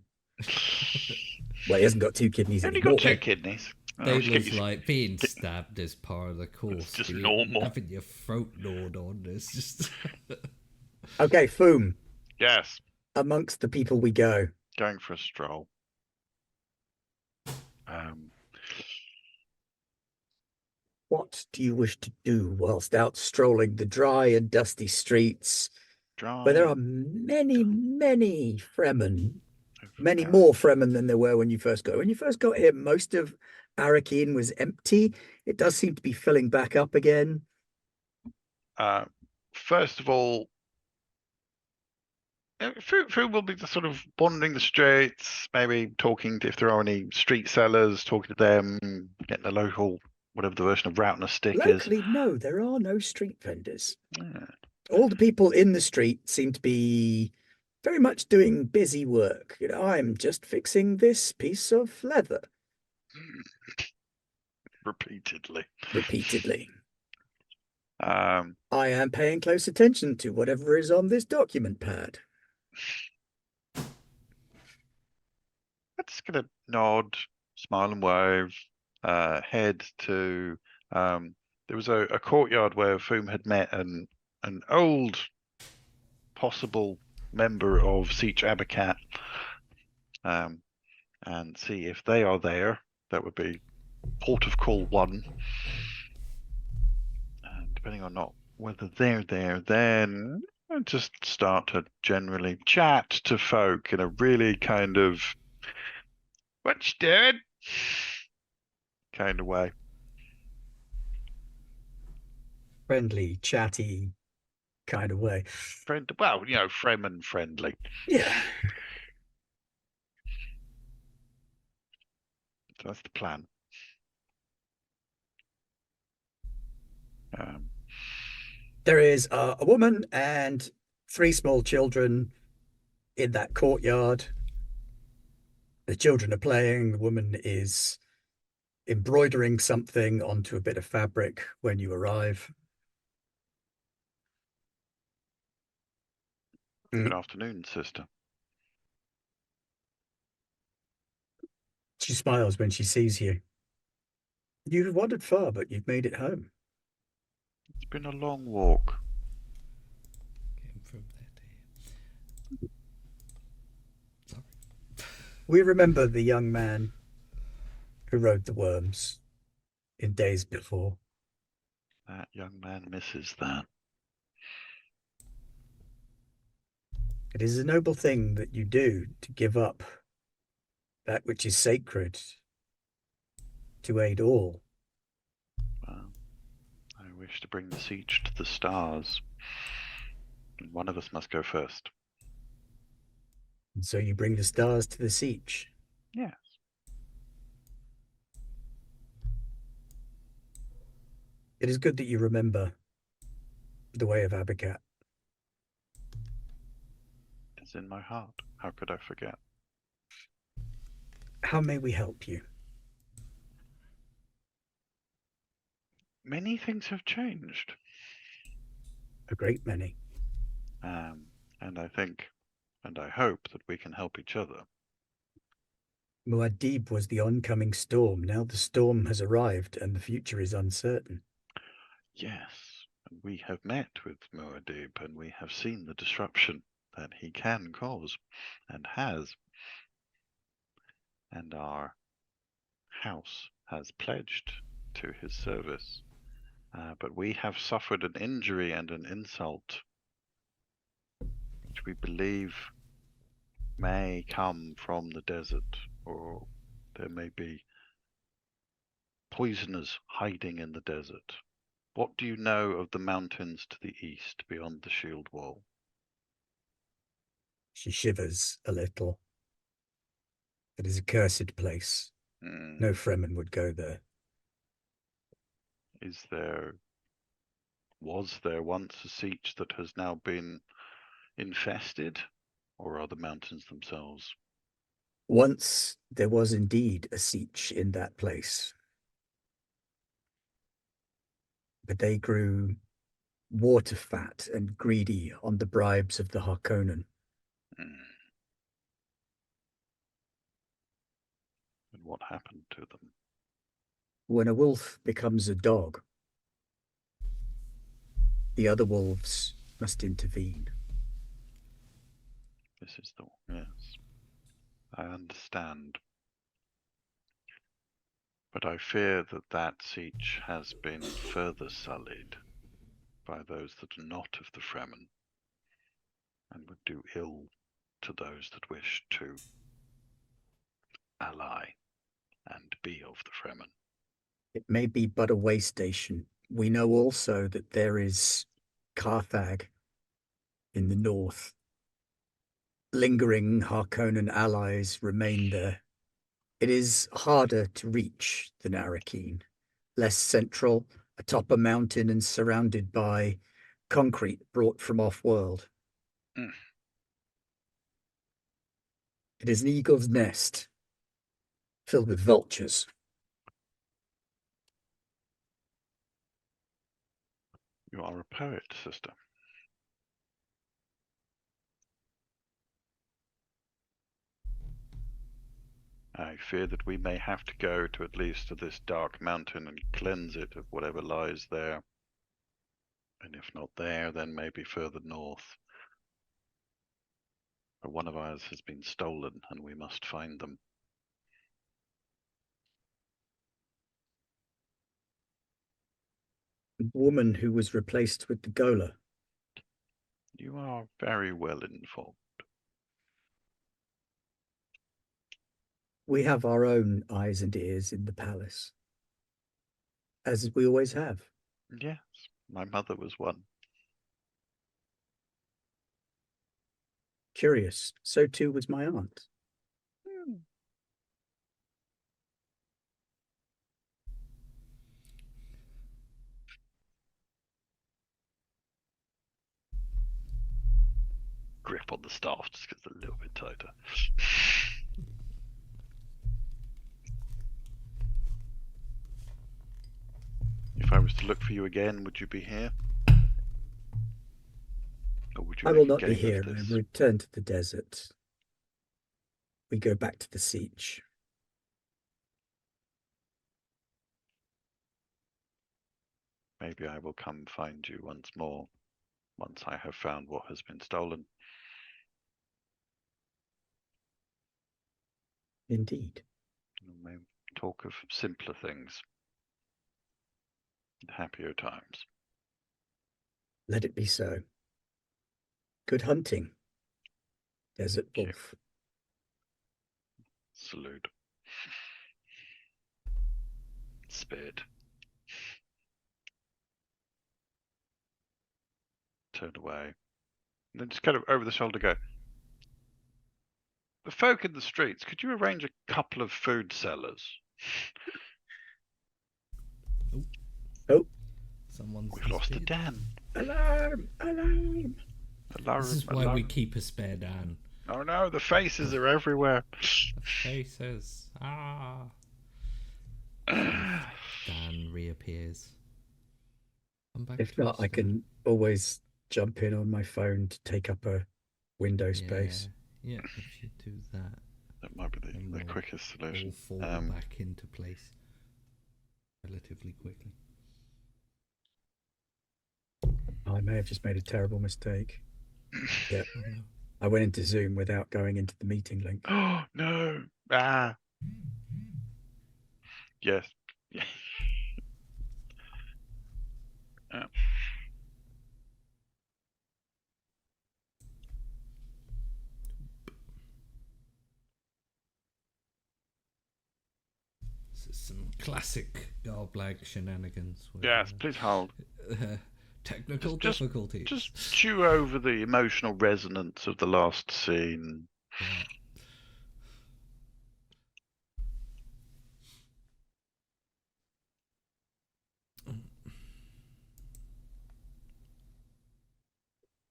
Well, he hasn't got 2 kidneys You only anymore. got 2 kidneys. They just get was you- like being stabbed as part of the course. just dude. normal. Having your throat gnawed on is just. Okay, Foom. Yes. Amongst the people we go. Going for a stroll. What do you wish to do whilst out strolling the dry and dusty streets, Dry. where there are many, many Fremen, many Yeah. more Fremen than there were when you first got. When you first got here, most of Arakeen was empty. It does seem to be filling back up again. First of all, Fu will be the sort of wandering the streets, maybe talking to, if there are any street sellers, talking to them, getting the local, whatever the version of Routner stick is. Locally, no, there are no street vendors. Yeah. All the people in the street seem to be very much doing busy work. You know, I'm just fixing this piece of leather Repeatedly. I am paying close attention to whatever is on this document pad. I'm just gonna nod, smile and wave, head to there was a courtyard where Foom had met an old possible member of Siege Abacat, and see if they are there. That would be port of call 1. And depending on not whether they're there, then I'll just start to generally chat to folk in a really kind of what you doing kind of way. Friendly, chatty kind of way. Well, Fremen friendly. Yeah. So that's the plan. There is a woman and 3 small children in that courtyard. The children are playing. The woman is embroidering something onto a bit of fabric when you arrive. Good afternoon, sister. She smiles when she sees you. You've wandered far, but you've made it home. It's been a long walk. Came from there to here. Sorry. We remember the young man who rode the worms in days before. That young man misses that. It is a noble thing that you do to give up that which is sacred to aid all. Well, I wish to bring the siege to the stars. And one of us must go first. And so you bring the stars to the siege. Yes. It is good that you remember the way of Abacat. It's in my heart. How could I forget? How may we help you? Many things have changed. A great many. And I think, and I hope that we can help each other. Muad'Dib was the oncoming storm. Now the storm has arrived and the future is uncertain. Yes, and we have met with Muad'Dib and we have seen the disruption that he can cause and has. And our house has pledged to his service. But we have suffered an injury and an insult, which we believe may come from the desert, or there may be poisoners hiding in the desert. What do you know of the mountains to the east beyond the shield wall? She shivers a little. It is a cursed place. No Fremen would go there. Was there once a siege that has now been infested, or are the mountains themselves? Once there was indeed a siege in that place. But they grew water fat and greedy on the bribes of the Harkonnen. And what happened to them? When a wolf becomes a dog, the other wolves must intervene. This is yes. I understand. But I fear that siege has been further sullied by those that are not of the Fremen, and would do ill to those that wish to ally and be of the Fremen. It may be but a way station. We know also that there is Carthag in the north. Lingering Harkonnen allies remain there. It is harder to reach than Arakeen, less central, atop a mountain and surrounded by concrete brought from off-world. It is an eagle's nest filled with vultures. You are a poet, sister. I fear that we may have to go to at least to this dark mountain and cleanse it of whatever lies there. And if not there, then maybe further north. But one of ours has been stolen, and we must find them. The woman who was replaced with the Gola. You are very well informed. We have our own eyes and ears in the palace, as we always have. Yes, my mother was one. Curious, so too was my aunt. Grip on the staff just gets a little bit tighter. If I was to look for you again, would you be here? Or would you I make will a not be game here. of I this? return to the desert. We go back to the siege. Maybe I will come find you once more, once I have found what has been stolen. Indeed. We may talk of simpler things, happier times. Let it be so. Good hunting, Desert Thank you. Wolf. Salute. Spared. Turn away. And then just kind of over the shoulder go, the folk in the streets, could you arrange a couple of food sellers? Oh, Someone's We've lost a disappeared. Dan. Alarm! Alarm! Alarm, This is why alarm. we keep a spare Dan. Oh no, the faces are everywhere. The faces. Dan reappears. Come back If to not, us, I Dan. can always jump in on my phone to take up a window space. Yeah, if you do that, That might be then the we'll quickest all solution. fall back into place relatively quickly. I may have just made a terrible mistake. Yeah, Oh, no. I went into Zoom without going into the meeting link. Oh no! Ah. Yes. Yeah. This is some classic Garblag shenanigans. With, Yes. Please hold. technical Just- difficulties. Just chew over the emotional resonance of the last scene. Yeah.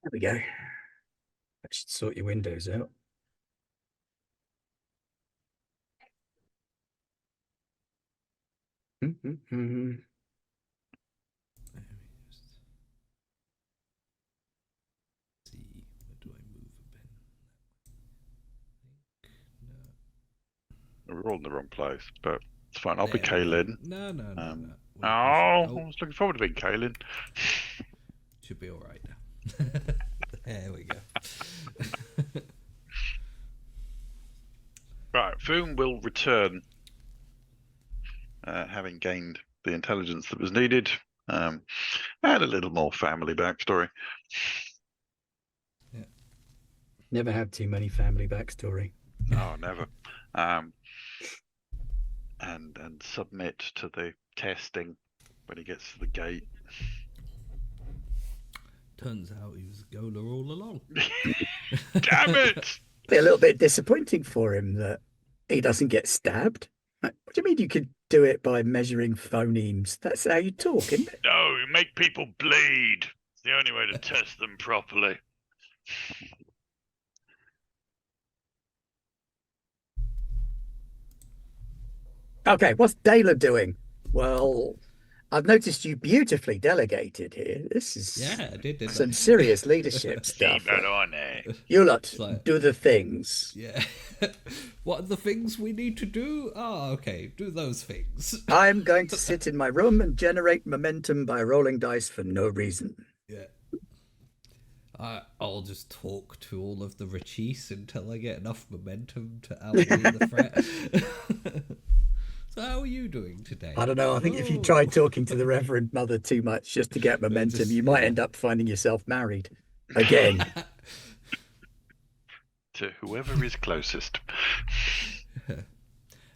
There we go. That should sort your windows out. Let me just see. Where do I move a pen? No. We're all in the wrong place, but it's fine. I'll be There we go. Kaylin. No. Oh, We I should- was looking forward to being Kaylin. should be all right now. There we go. Right, Foom will return, having gained the intelligence that was needed, and a little more family backstory. Never have too many family backstory. No, never. And submit to the testing when he gets to the gate. Turns out he was a goaler all along. Damn it! Be a little bit disappointing for him that he doesn't get stabbed. What do you mean you could do it by measuring phonemes? That's how you talk, isn't it? No, you make people bleed. It's the only way to test them properly. Okay, what's Dayla doing? Well, I've noticed you beautifully delegated here. This is Yeah, I did some I? serious leadership stuff. You lot, like- do the things. Yeah. What are the things we need to do? Oh, okay. Do those things. I'm going to sit in my room and generate momentum by rolling dice for no reason. Yeah. I'll just talk to all of the Rachis until I get enough momentum to outweigh the threat. So how are you doing today? I don't know. I think if you Oh. try talking to the Reverend Mother too much just to get momentum, Just- you might yeah. end up finding yourself married again. To whoever is closest.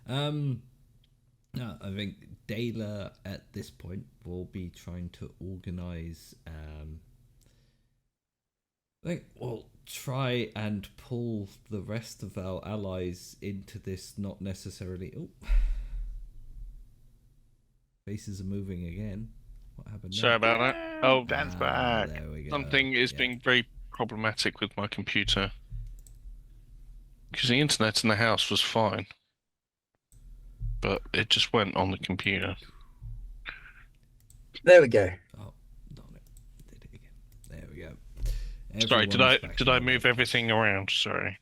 No, I think Dayla at this point will be trying to organize. I think we'll try and pull the rest of our allies into this. Not necessarily. Oh, faces are moving again. What happened? Sorry there? about that. Oh, Dan's back. There we go. something is Yeah. being very problematic with my computer. Because the internet in the house was fine. But it just went on the computer. There we go. Oh, darn it! Did it again. There we go. Sorry, did Everyone's back I in the move right everything around? Sorry.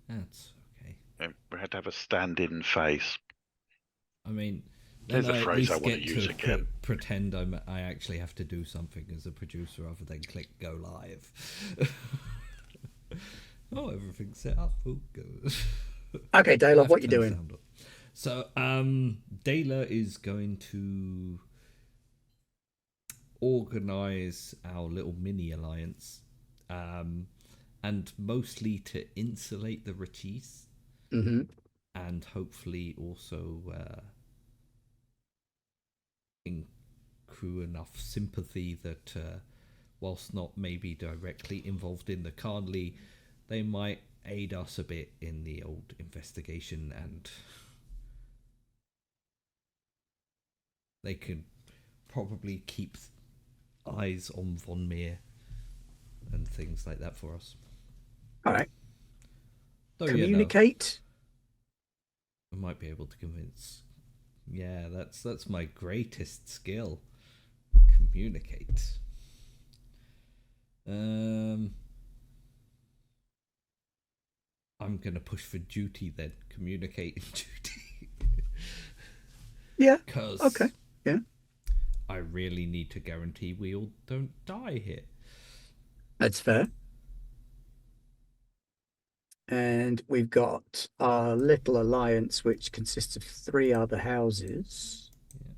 place. That's okay. We had to have a stand-in face. I mean, There's then a I at phrase I least wanna get use to again. pretend I actually have to do something as a producer rather than click go live. Oh, everything's set up. Oh, go. Okay, Dayla, Left what you turn doing? sound up. So, Dayla is going to organize our little mini alliance, and mostly to insulate the Rachis, Hmm. and hopefully also accrue enough sympathy that, whilst not maybe directly involved in the Carnley, they might aid us a bit in the old investigation, and they could probably keep eyes on Von Meer and things like that for us. All right. Though, Communicate. I might be able to convince. Yeah, that's my greatest skill. Communicate. I'm gonna push for duty then. Communicate and duty. Yeah. Because Okay. Yeah. I really need to guarantee we all don't die here. That's fair. And we've got our little alliance, which consists of 3 other houses. Yeah.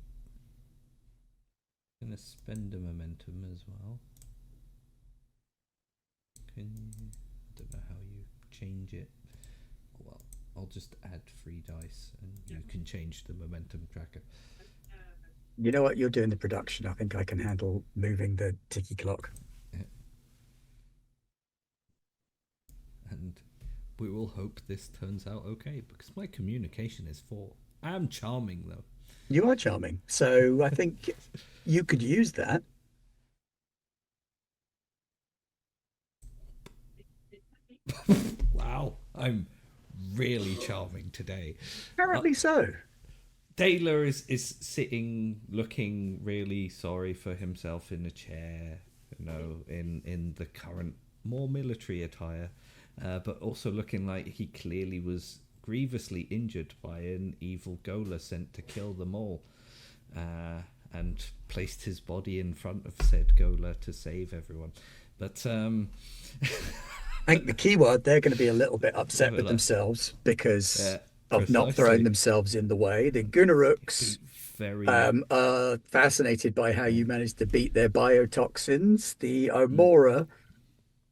Gonna spend a momentum as well. I don't know how you change it. Well, I'll just add 3 dice and you can change the momentum tracker. You know what? You're doing the production. I think I can handle moving the ticky clock. Yeah. And we will hope this turns out okay, because my communication is 4. I am charming, though. You are charming. So I think you could use that. Wow, I'm really charming today. Apparently so. Taylor is sitting, looking really sorry for himself in a chair, in the current more military attire, but also looking like he clearly was grievously injured by an evil Gola sent to kill them all, and placed his body in front of said Gola to save everyone. But I think the key word, they're going to be a little bit upset with themselves because of not throwing themselves in the way. The Gunnaruks are fascinated by how you managed to beat their biotoxins. The Omora,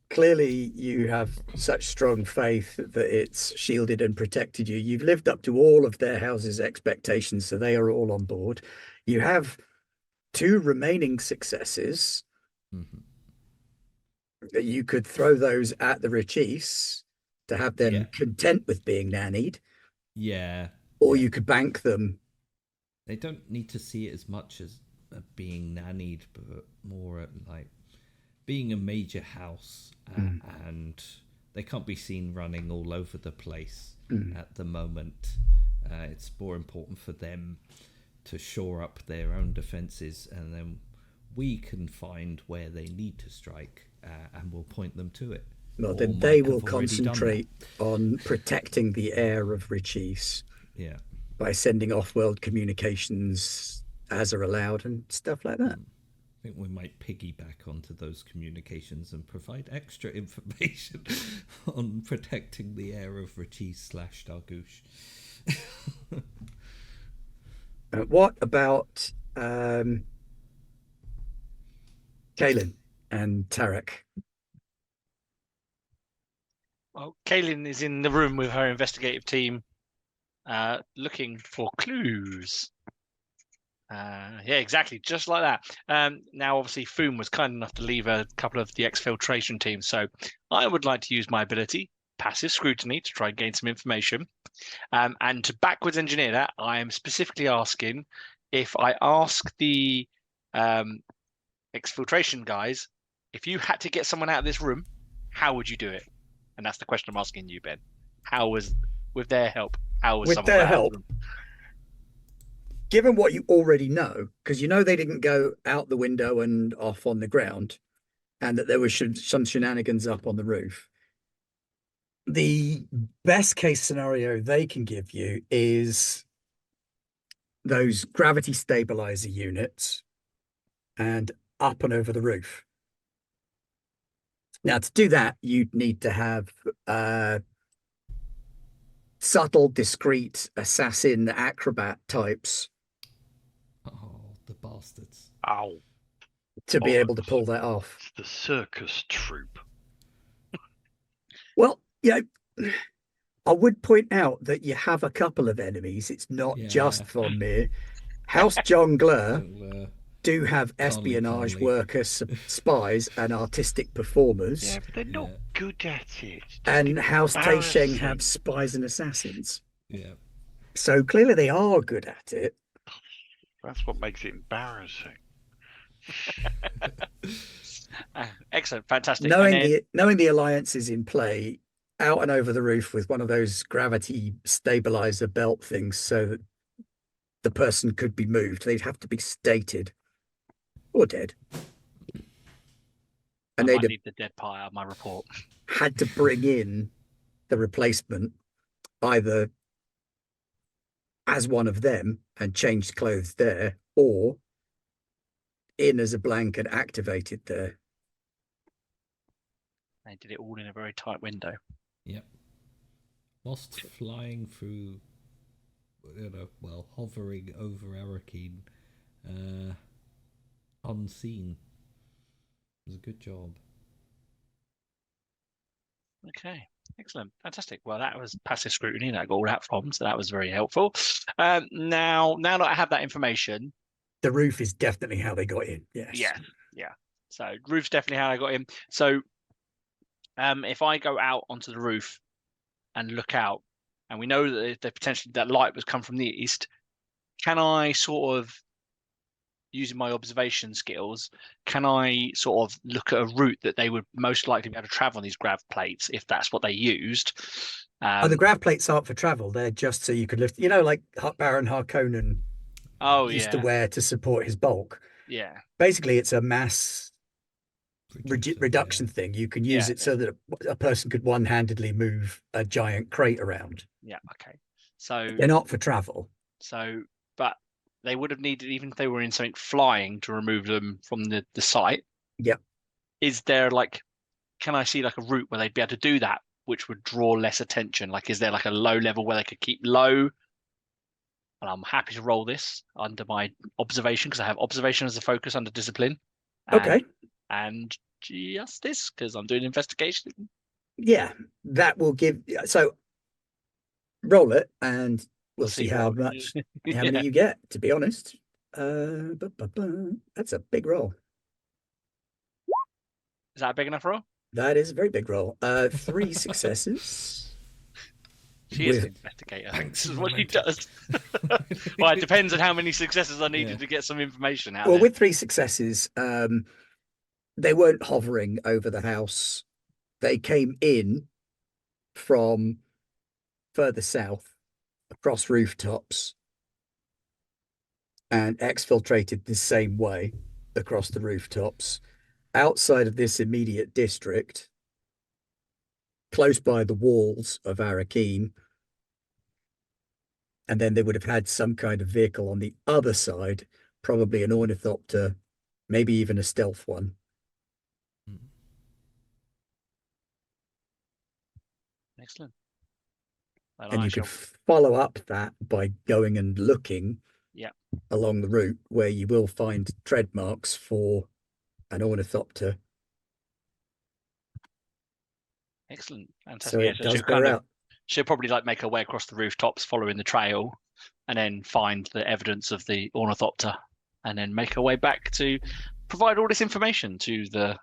clearly you have such strong faith that it's shielded and protected you. You've lived up to all of their house's expectations, so they are all on board. You have 2 remaining successes. Mm-hmm. You could throw those at the Rachis to have them content with being nannied. Yeah. Or you could bank them. They don't need to see it as much as being nannied, but more like being a major house, and they can't be seen running all over the place at the moment. It's more important for them to shore up their own defenses, and then we can find where they need to strike, and we'll point them to it. Well, then they will concentrate on protecting the air of Rachis. Yeah. By sending off-world communications as are allowed and stuff like that. I think we might piggyback onto those communications and provide extra information on protecting the air of Rachis / Dargush. What about Kaelin and Tarek? Well, Kaelin is in the room with her investigative team, looking for clues. Yeah, exactly, just like that. Now, obviously, Foom was kind enough to leave a couple of the exfiltration teams, so I would like to use my ability, passive scrutiny, to try and gain some information. And to backwards engineer that, I am specifically asking if I ask the exfiltration guys, if you had to get someone out of this room, how would you do it? And that's the question I'm asking you, Ben. How was, with their help, how was with their help? Given what you already know, because you know they didn't go out the window and off on the ground, and that there was some shenanigans up on the roof, the best case scenario they can give you is those gravity stabilizer units and up and over the roof. Now, to do that, you'd need to have subtle, discreet assassin acrobat types. Oh, the bastards. Ow. To be able to pull that off. It's the circus troupe. Well, yeah, I would point out that you have a couple of enemies. It's not just Von Meer. House Jongler do have espionage workers, spies, and artistic performers. Yeah, but they're not good at it. And House Taisheng have spies and assassins. Yeah. So clearly they are good at it. That's what makes it embarrassing. Excellent, fantastic. Knowing And then, the alliance is in play, out and over the roof with one of those gravity stabilizer belt things, so that the person could be moved. They'd have to be stated or dead, I and might they'd have need the dead part out of my report. had to bring in the replacement either as one of them and changed clothes there, or in as a blank and activated there. They did it all in a very tight window. Yep. Whilst flying through, hovering over Arakeen, unseen. It was a good job. Okay, excellent, fantastic. Well, that was passive scrutiny that I got all that from, so that was very helpful. Now that I have that information, The roof is definitely how they got in. Yes. yeah. So roof's definitely how I got in. So, if I go out onto the roof and look out, and we know that the potentially that light was come from the east, can I sort of, using my observation skills, can I sort of look at a route that they would most likely be able to travel on these grav plates if that's what they used? The grav plates aren't for travel. They're just so you could lift, like Baron Harkonnen used to wear to support his bulk. Yeah. Basically, it's a mass Reducer, reduction yeah. thing. You can use it so that a person could one-handedly move a giant crate around. Yeah. Okay. So They're not for travel. So, but they would have needed, even if they were in something flying, to remove them from the site. Yep. Is there can I see like a route where they'd be able to do that, which would draw less attention? Like, is there like a low level where they could keep low? And I'm happy to roll this under my observation, because I have observation as a focus under discipline. Okay. And justice, because I'm doing investigation. Yeah, that will give. So roll it, and we'll see how many you get. To be honest, that's a big roll. Is that a big enough roll? That is a very big roll. 3 successes. She is an investigator. This is what she does. Well, it depends on how many successes I needed to get some information out. Well, with 3 successes, they weren't hovering over the house. They came in from further south across rooftops and exfiltrated the same way across the rooftops outside of this immediate district, close by the walls of Arakeen. And then they would have had some kind of vehicle on the other side, probably an ornithopter, maybe even a stealth one. Excellent. And you could follow up that by going and looking along the route, where you will find tread marks for an ornithopter. Excellent. Fantastic. So it does bear out. She'll probably make her way across the rooftops following the trail, and then find the evidence of the ornithopter, and then make her way back to provide all this information to the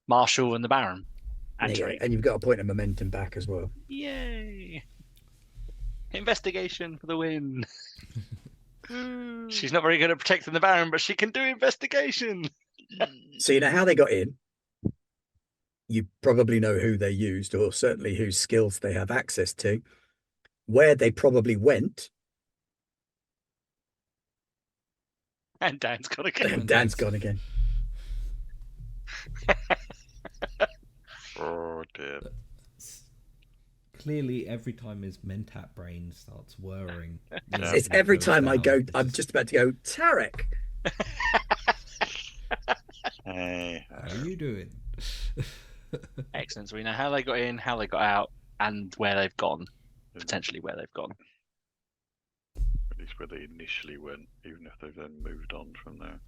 Marshal and the Baron. And you've got a point of momentum back as well. Yay! Investigation for the win. She's not very good at protecting the Baron, but she can do investigation. So you know how they got in. You probably know who they used, or certainly whose skills they have access to. Where they probably went. And Dan's gone again. And Dan's gone again. Oh dear. Clearly, every time his mentat brain starts whirring. It's every time I go, I'm just about to go, Tarek. Hey, how are you doing? Excellent. So we know how they got in, how they got out, and where they've gone. Potentially where they've gone. At least where they initially went, even if they've then moved on from there.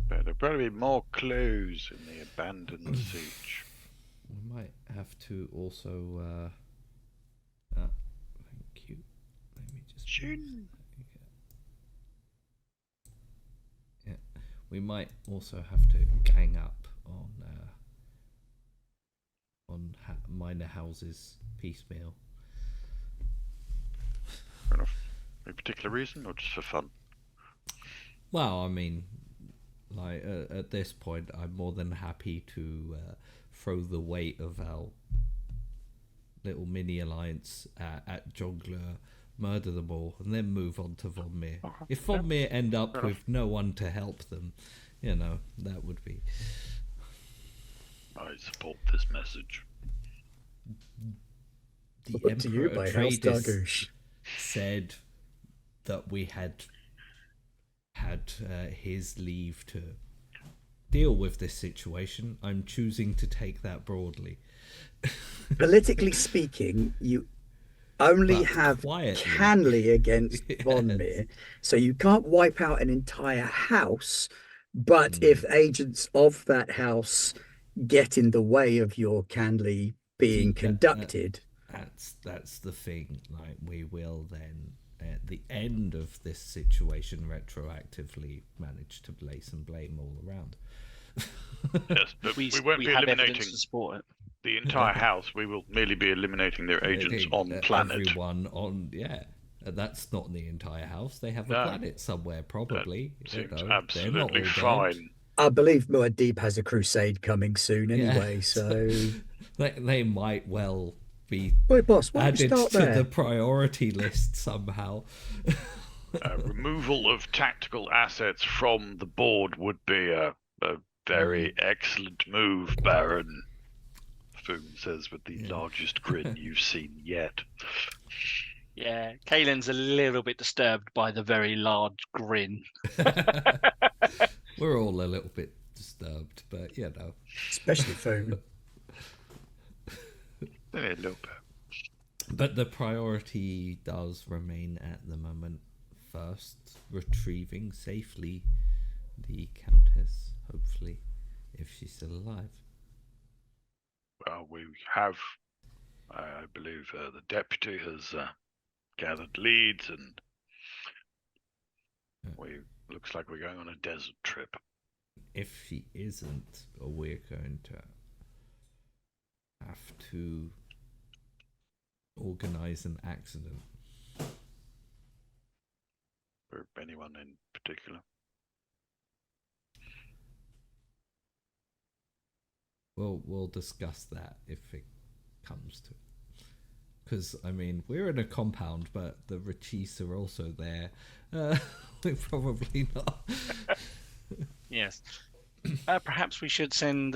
But there'll probably be more clues in the abandoned siege. We might have to also. Thank you. Let me just. Yeah, we might also have to gang up on minor houses piecemeal. Fair enough. Any particular reason, or just for fun? Well, I mean, Like at this point, I'm more than happy to throw the weight of our little mini alliance at Jongler, murder them all, and then move on to Von Meer. Okay. If Von Meer end up Fair with no one to help them, that would be. I support this message. The Put to you Emperor by House Atreides Dargush. said that we had his leave to deal with this situation. I'm choosing to take that broadly. Politically speaking, you only But have quietly. Canley against Von Yes. Meer, so you can't wipe out an entire house. But if agents of that house get in the way of your Canley being See, conducted, that's the thing. Like, we will then, at the end of this situation, retroactively manage to lay some blame all around. Yes, but we We won't be have evidence eliminating to support it. the entire house. We will merely be eliminating their agents on planet. Everyone on, yeah. That's not the entire house. They have a No. planet somewhere, probably. Seems They're not absolutely all dead. fine. I believe Muad'Dib has a crusade coming soon anyway. Yeah. So, they might well be wait, boss, why don't you added start to there? the priority list somehow. Removal of tactical assets from the board would be a very excellent move, Baron. Foom says with the largest grin you've seen yet. Yeah, Kaelin's a little bit disturbed by the very large grin. We're all a little bit disturbed, but Especially Foom. A little bit. But the priority does remain at the moment first retrieving safely the Countess, hopefully, if she's still alive. Well, we have, I believe, the deputy has gathered leads, and looks like we're going on a desert trip. If she isn't, we're going to have to organize an accident. For anyone in particular. We'll discuss that if it comes to it. Because, I mean, we're in a compound, but the Rachis are also there. We're probably not. Yes. Perhaps we should send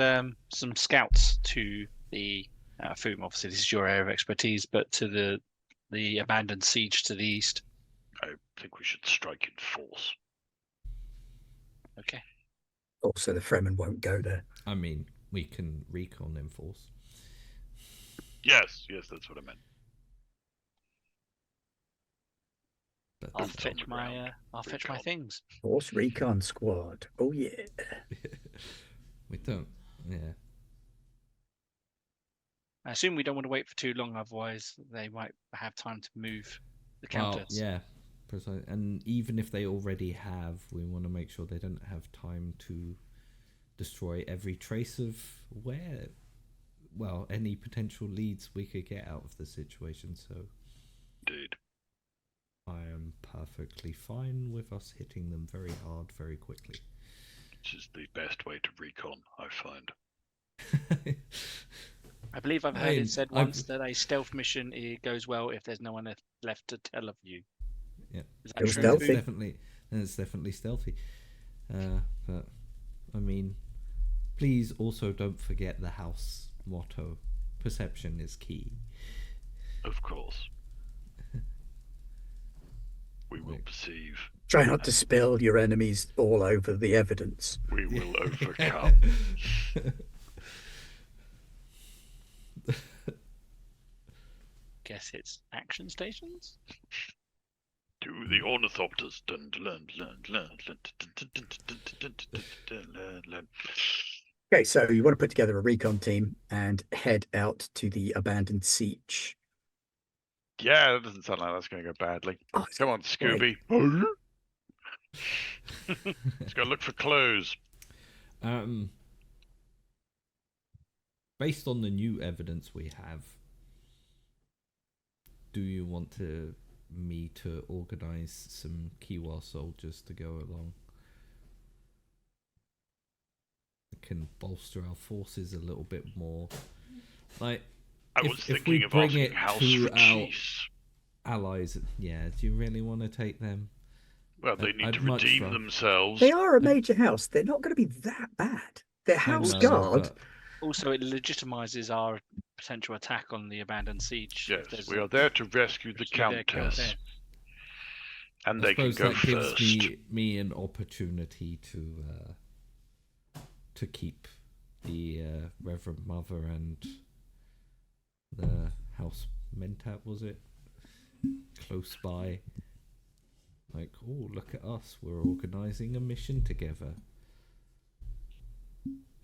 some scouts to the Foom. Obviously, this is your area of expertise, but to the abandoned siege to the east. I think we should strike in force. Okay. Also, the Fremen won't go there. I mean, we can recon in force. Yes, that's what I meant. But I'll Boots on fetch the my ground. fetch my Recon. things. Force Recon Squad. Oh, yeah. we don't. Yeah. I assume we don't want to wait for too long, otherwise they might have time to move the Countess. Well, yeah. Precisely. And even if they already have, we want to make sure they don't have time to destroy every trace of any potential leads we could get out of the situation. So Indeed. I am perfectly fine with us hitting them very hard, very quickly. Which is the best way to recon, I find. I believe I've I heard mean, it said once that a stealth mission goes well if there's no one left to tell of you. Yeah, Is that It was true? stealthy. It's definitely stealthy. But I mean, please also don't forget the house motto: perception is key. Of course. We will perceive. Try not to spill your enemies all over the evidence. We will overcome. Guess it's action stations. To the ornithopters. Okay, so you want to put together a recon team and head out to the abandoned siege. Yeah, that doesn't sound like that's going to go badly. Oh, Come on, Scooby. Let's go look for clues. Based on the new evidence we have, do you want me to organize some Kiwa soldiers to go along? can bolster our forces a little bit more. Like, I was if thinking we of bring asking it House to our Rachis. allies, yeah, do you really want to take them? Well, they need I'd to much redeem rather- themselves. They are a major house. They're not going to be that bad. They're I House know, Guard. but Also, it legitimizes our potential attack on the abandoned siege. if Yes, there's we a- are there to rescue the rescue their Countess. And I they can suppose go that gives first. me an opportunity to keep the Reverend Mother and the House Mentat, was it, close by. Like, oh, look at us, we're organising a mission together.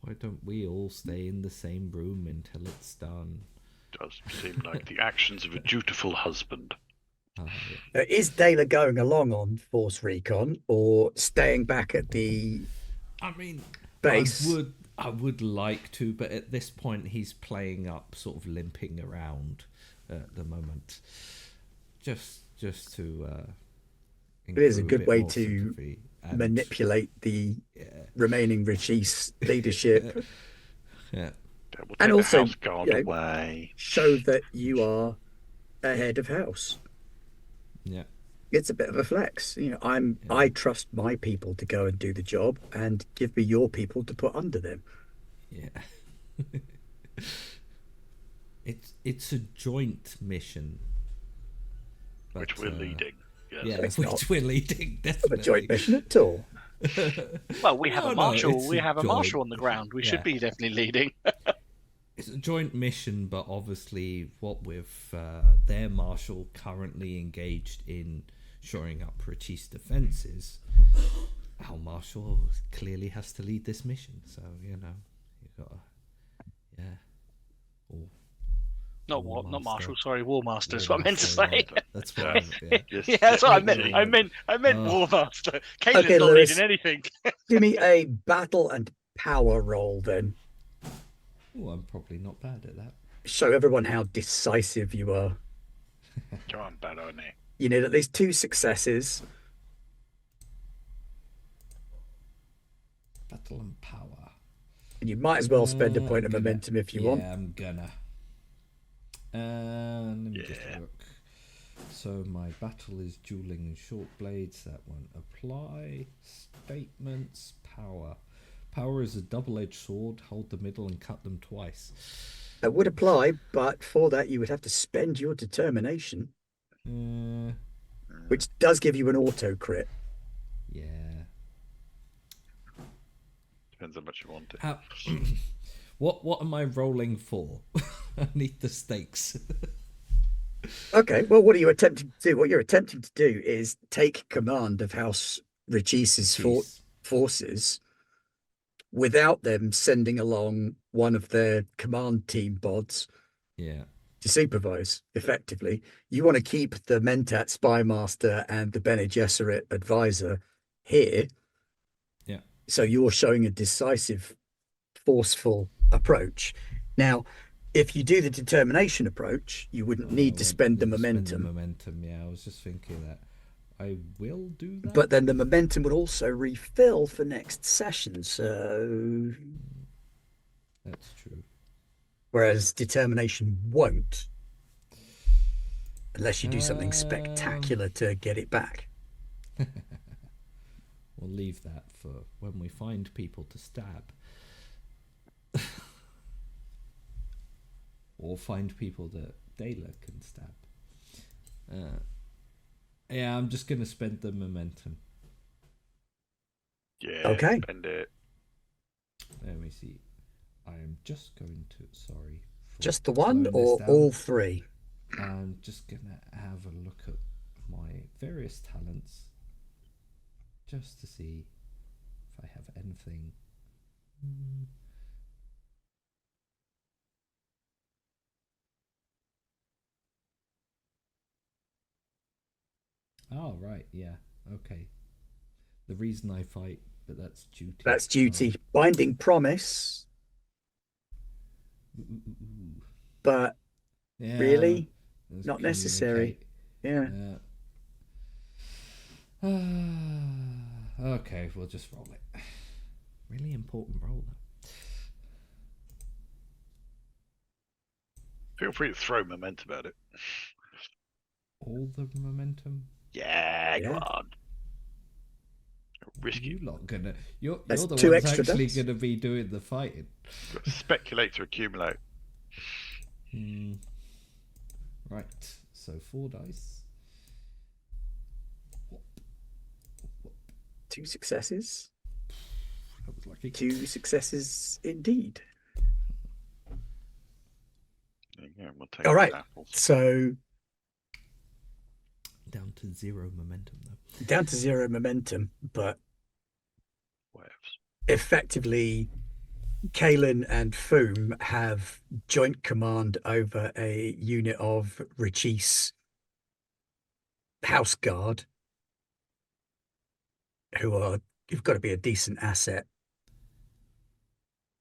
Why don't we all stay in the same room until it's done? Does seem like the actions of a dutiful husband. Yeah. Is Dela going along on Force Recon or staying back at the I mean, base? I would like to, but at this point he's playing up, sort of limping around at the moment. Just to It is a include good bit way more to sympathy and- manipulate the Yeah. remaining Rachis leadership Yeah. That will And take also, the House Guard you know, away. show that you are a head of house. Yeah. It's a bit of a flex. You know, I trust my people to go and do the job, and give me your people to put under them. Yeah. It's a joint mission. Which but, we're leading. Yes. Yeah, It's which not we're leading, a definitely. joint mission at all. Well, we have No, a no, marshal. it's We a have a marshal joint- on the ground. We yeah. should be definitely leading. It's a joint mission, but obviously, what with their marshal currently engaged in shoring up Rachis defences, our marshal clearly has to lead this mission. So you gotta, yeah. Or Not War not Master. marshal. Sorry, war master is War what I meant to Master, say. yeah. That's what. Yeah. Yes, Yeah, that's what I meant. definitely. I meant Oh. war master. Caitlin's Okay, not Lewis. leading anything. Do me a battle and power roll then. Oh, I'm probably not bad at that. Show everyone how decisive you are. Come on, Baroni. You need at least 2 successes. Battle and power. And you might as well spend a point of Gonna- momentum if you yeah, want. I'm gonna. Let me just Yeah. look. So my battle is dueling and short blades. That one. Apply statements. Power. Power is a double-edged sword. Hold the middle and cut them twice. That would apply, but for that you would have to spend your determination, Uh, which does give you an auto crit. yeah. Depends how much you want it. How, what am I rolling for? I need the stakes. Okay, well, what are you attempting to do? What you're attempting to do is take command of House Rachis's Jeez. forces without them sending along one of their command team bods Yeah. to supervise effectively. You want to keep the Mentat spy master and the Bene Gesserit advisor here. Yeah. So you're showing a decisive, forceful approach. Now, if you do the determination approach, you wouldn't need to spend the momentum. Momentum, yeah. I was just thinking that I will do that. But then the momentum would also refill for next session. So, That's true. whereas determination won't, unless you do something spectacular to get it back. We'll leave that for when we find people to stab. Or find people that Dela can stab. Yeah, I'm just going to spend the momentum. Yeah. Okay. Spend it. Let me see. I am just going to, sorry. for Just the one slowing or this down. all 3? I'm just going to have a look at my various talents. Just to see if I have anything. Oh, right, yeah, okay. The reason I fight, but that's duty. That's duty. Binding promise, but Yeah, really let's not necessary. communicate. Yeah. Okay, we'll just roll it. Really important roll, though. Feel free to throw momentum at it. All the momentum. Yeah, Yeah. go on. Risky. You lot gonna. You're That's the 2 ones extra actually dice. gonna be doing the fighting. Speculate to accumulate. Right. So 4 dice. 2 successes. That was lucky. 2 successes indeed. There you go, we'll take All right. apples. So Down to 0 momentum though. down to 0 momentum, but Waves. effectively Kalen and Foom have joint command over a unit of Rachis House Guard who've got to be a decent asset,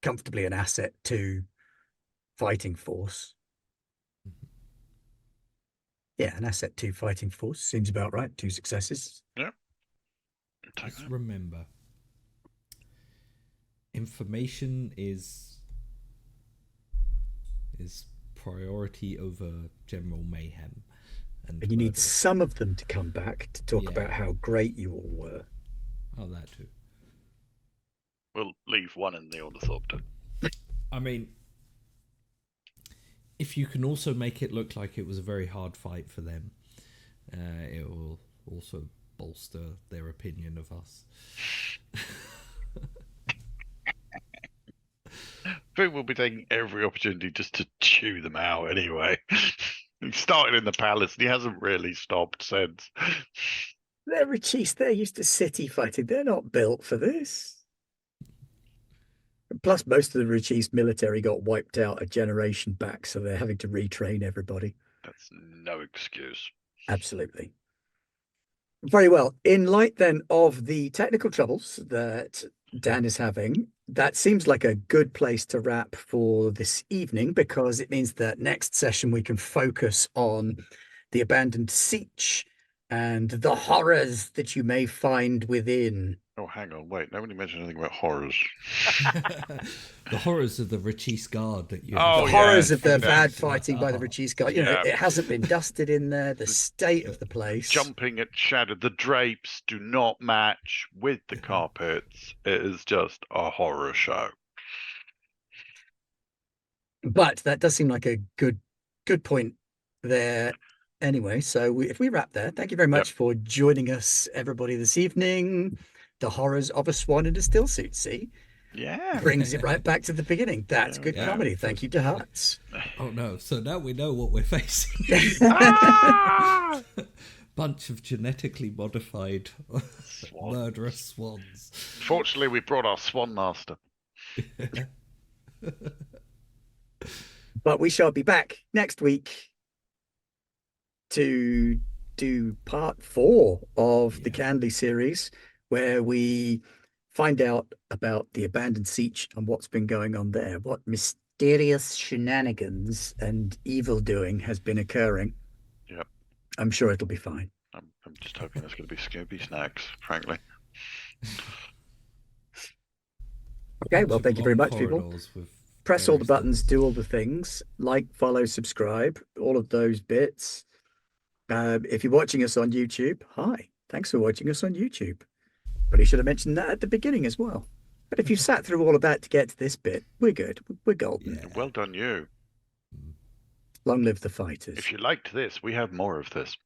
comfortably an asset to fighting force. Yeah, an asset to fighting force seems about right. 2 successes. Yeah. Take Let's that. remember. Information is priority over general mayhem. And And you need murder. some of them to come back to talk Yeah. about how great you all were. Oh, that too. We'll leave one in the ornithopter. I mean, if you can also make it look like it was a very hard fight for them, it will also bolster their opinion of us. Food will be taking every opportunity just to chew them out anyway. He started in the palace and he hasn't really stopped since. They're Rachis. They're used to city fighting. They're not built for this. Plus, most of the Rachis military got wiped out a generation back, so they're having to retrain everybody. That's no excuse. Absolutely. Very well. In light then of the technical troubles that Dan is having, that seems like a good place to wrap for this evening, because it means that next session we can focus on the abandoned siege and the horrors that you may find within. Oh, hang on, wait. Nobody mentioned anything about horrors. The horrors of the Rachis Guard that you Oh, The yeah, horrors of the yes. bad fighting by the Rachis Guard. You know, Yeah. it hasn't been dusted in there. The state of the place. Jumping at shadow. The drapes do not match with the carpets. It is just a horror show. But that does seem like a good point there anyway. So if we wrap there, thank you very much for joining us, everybody, this evening. The horrors of a swan in a still suit, see? Yeah. Brings it right back to the beginning. That's Yeah, good yeah. comedy. Thank you to Hearts. Oh no, so now we know what we're facing. Ah! Bunch of genetically modified Swan. murderous swans. Fortunately, we brought our swan master. But we shall be back next week to do part 4 of the Canley series, where we find out about the abandoned siege and what's been going on there, what mysterious shenanigans and evil doing has been occurring. Yep. I'm sure it'll be fine. I'm just hoping there's going to be Scooby snacks, frankly. Okay, well, thank you very much, people. Press all the buttons, do all the things, like, follow, subscribe, all of those bits. If you're watching us on YouTube, hi, thanks for watching us on YouTube. But I should have mentioned that at the beginning as well. But if you've sat through all of that to get to this bit, we're good. We're golden. Yeah. Well done, you. Long live the fighters. If you liked this, we have more of this.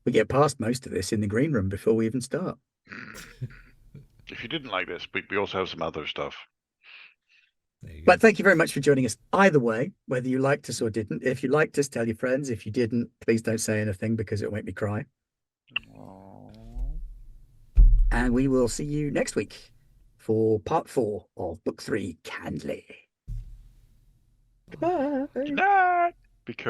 We get past most of this in the green room before we even start. If you didn't like this, we also have some other stuff. There you go. But thank you very much for joining us. Either way, whether you liked us or didn't. If you liked us, tell your friends. If you didn't, please don't say anything because it'll make me cry. And we will see you next week for part 4 of Book 3, Canley. Goodbye. Good night. Be careful.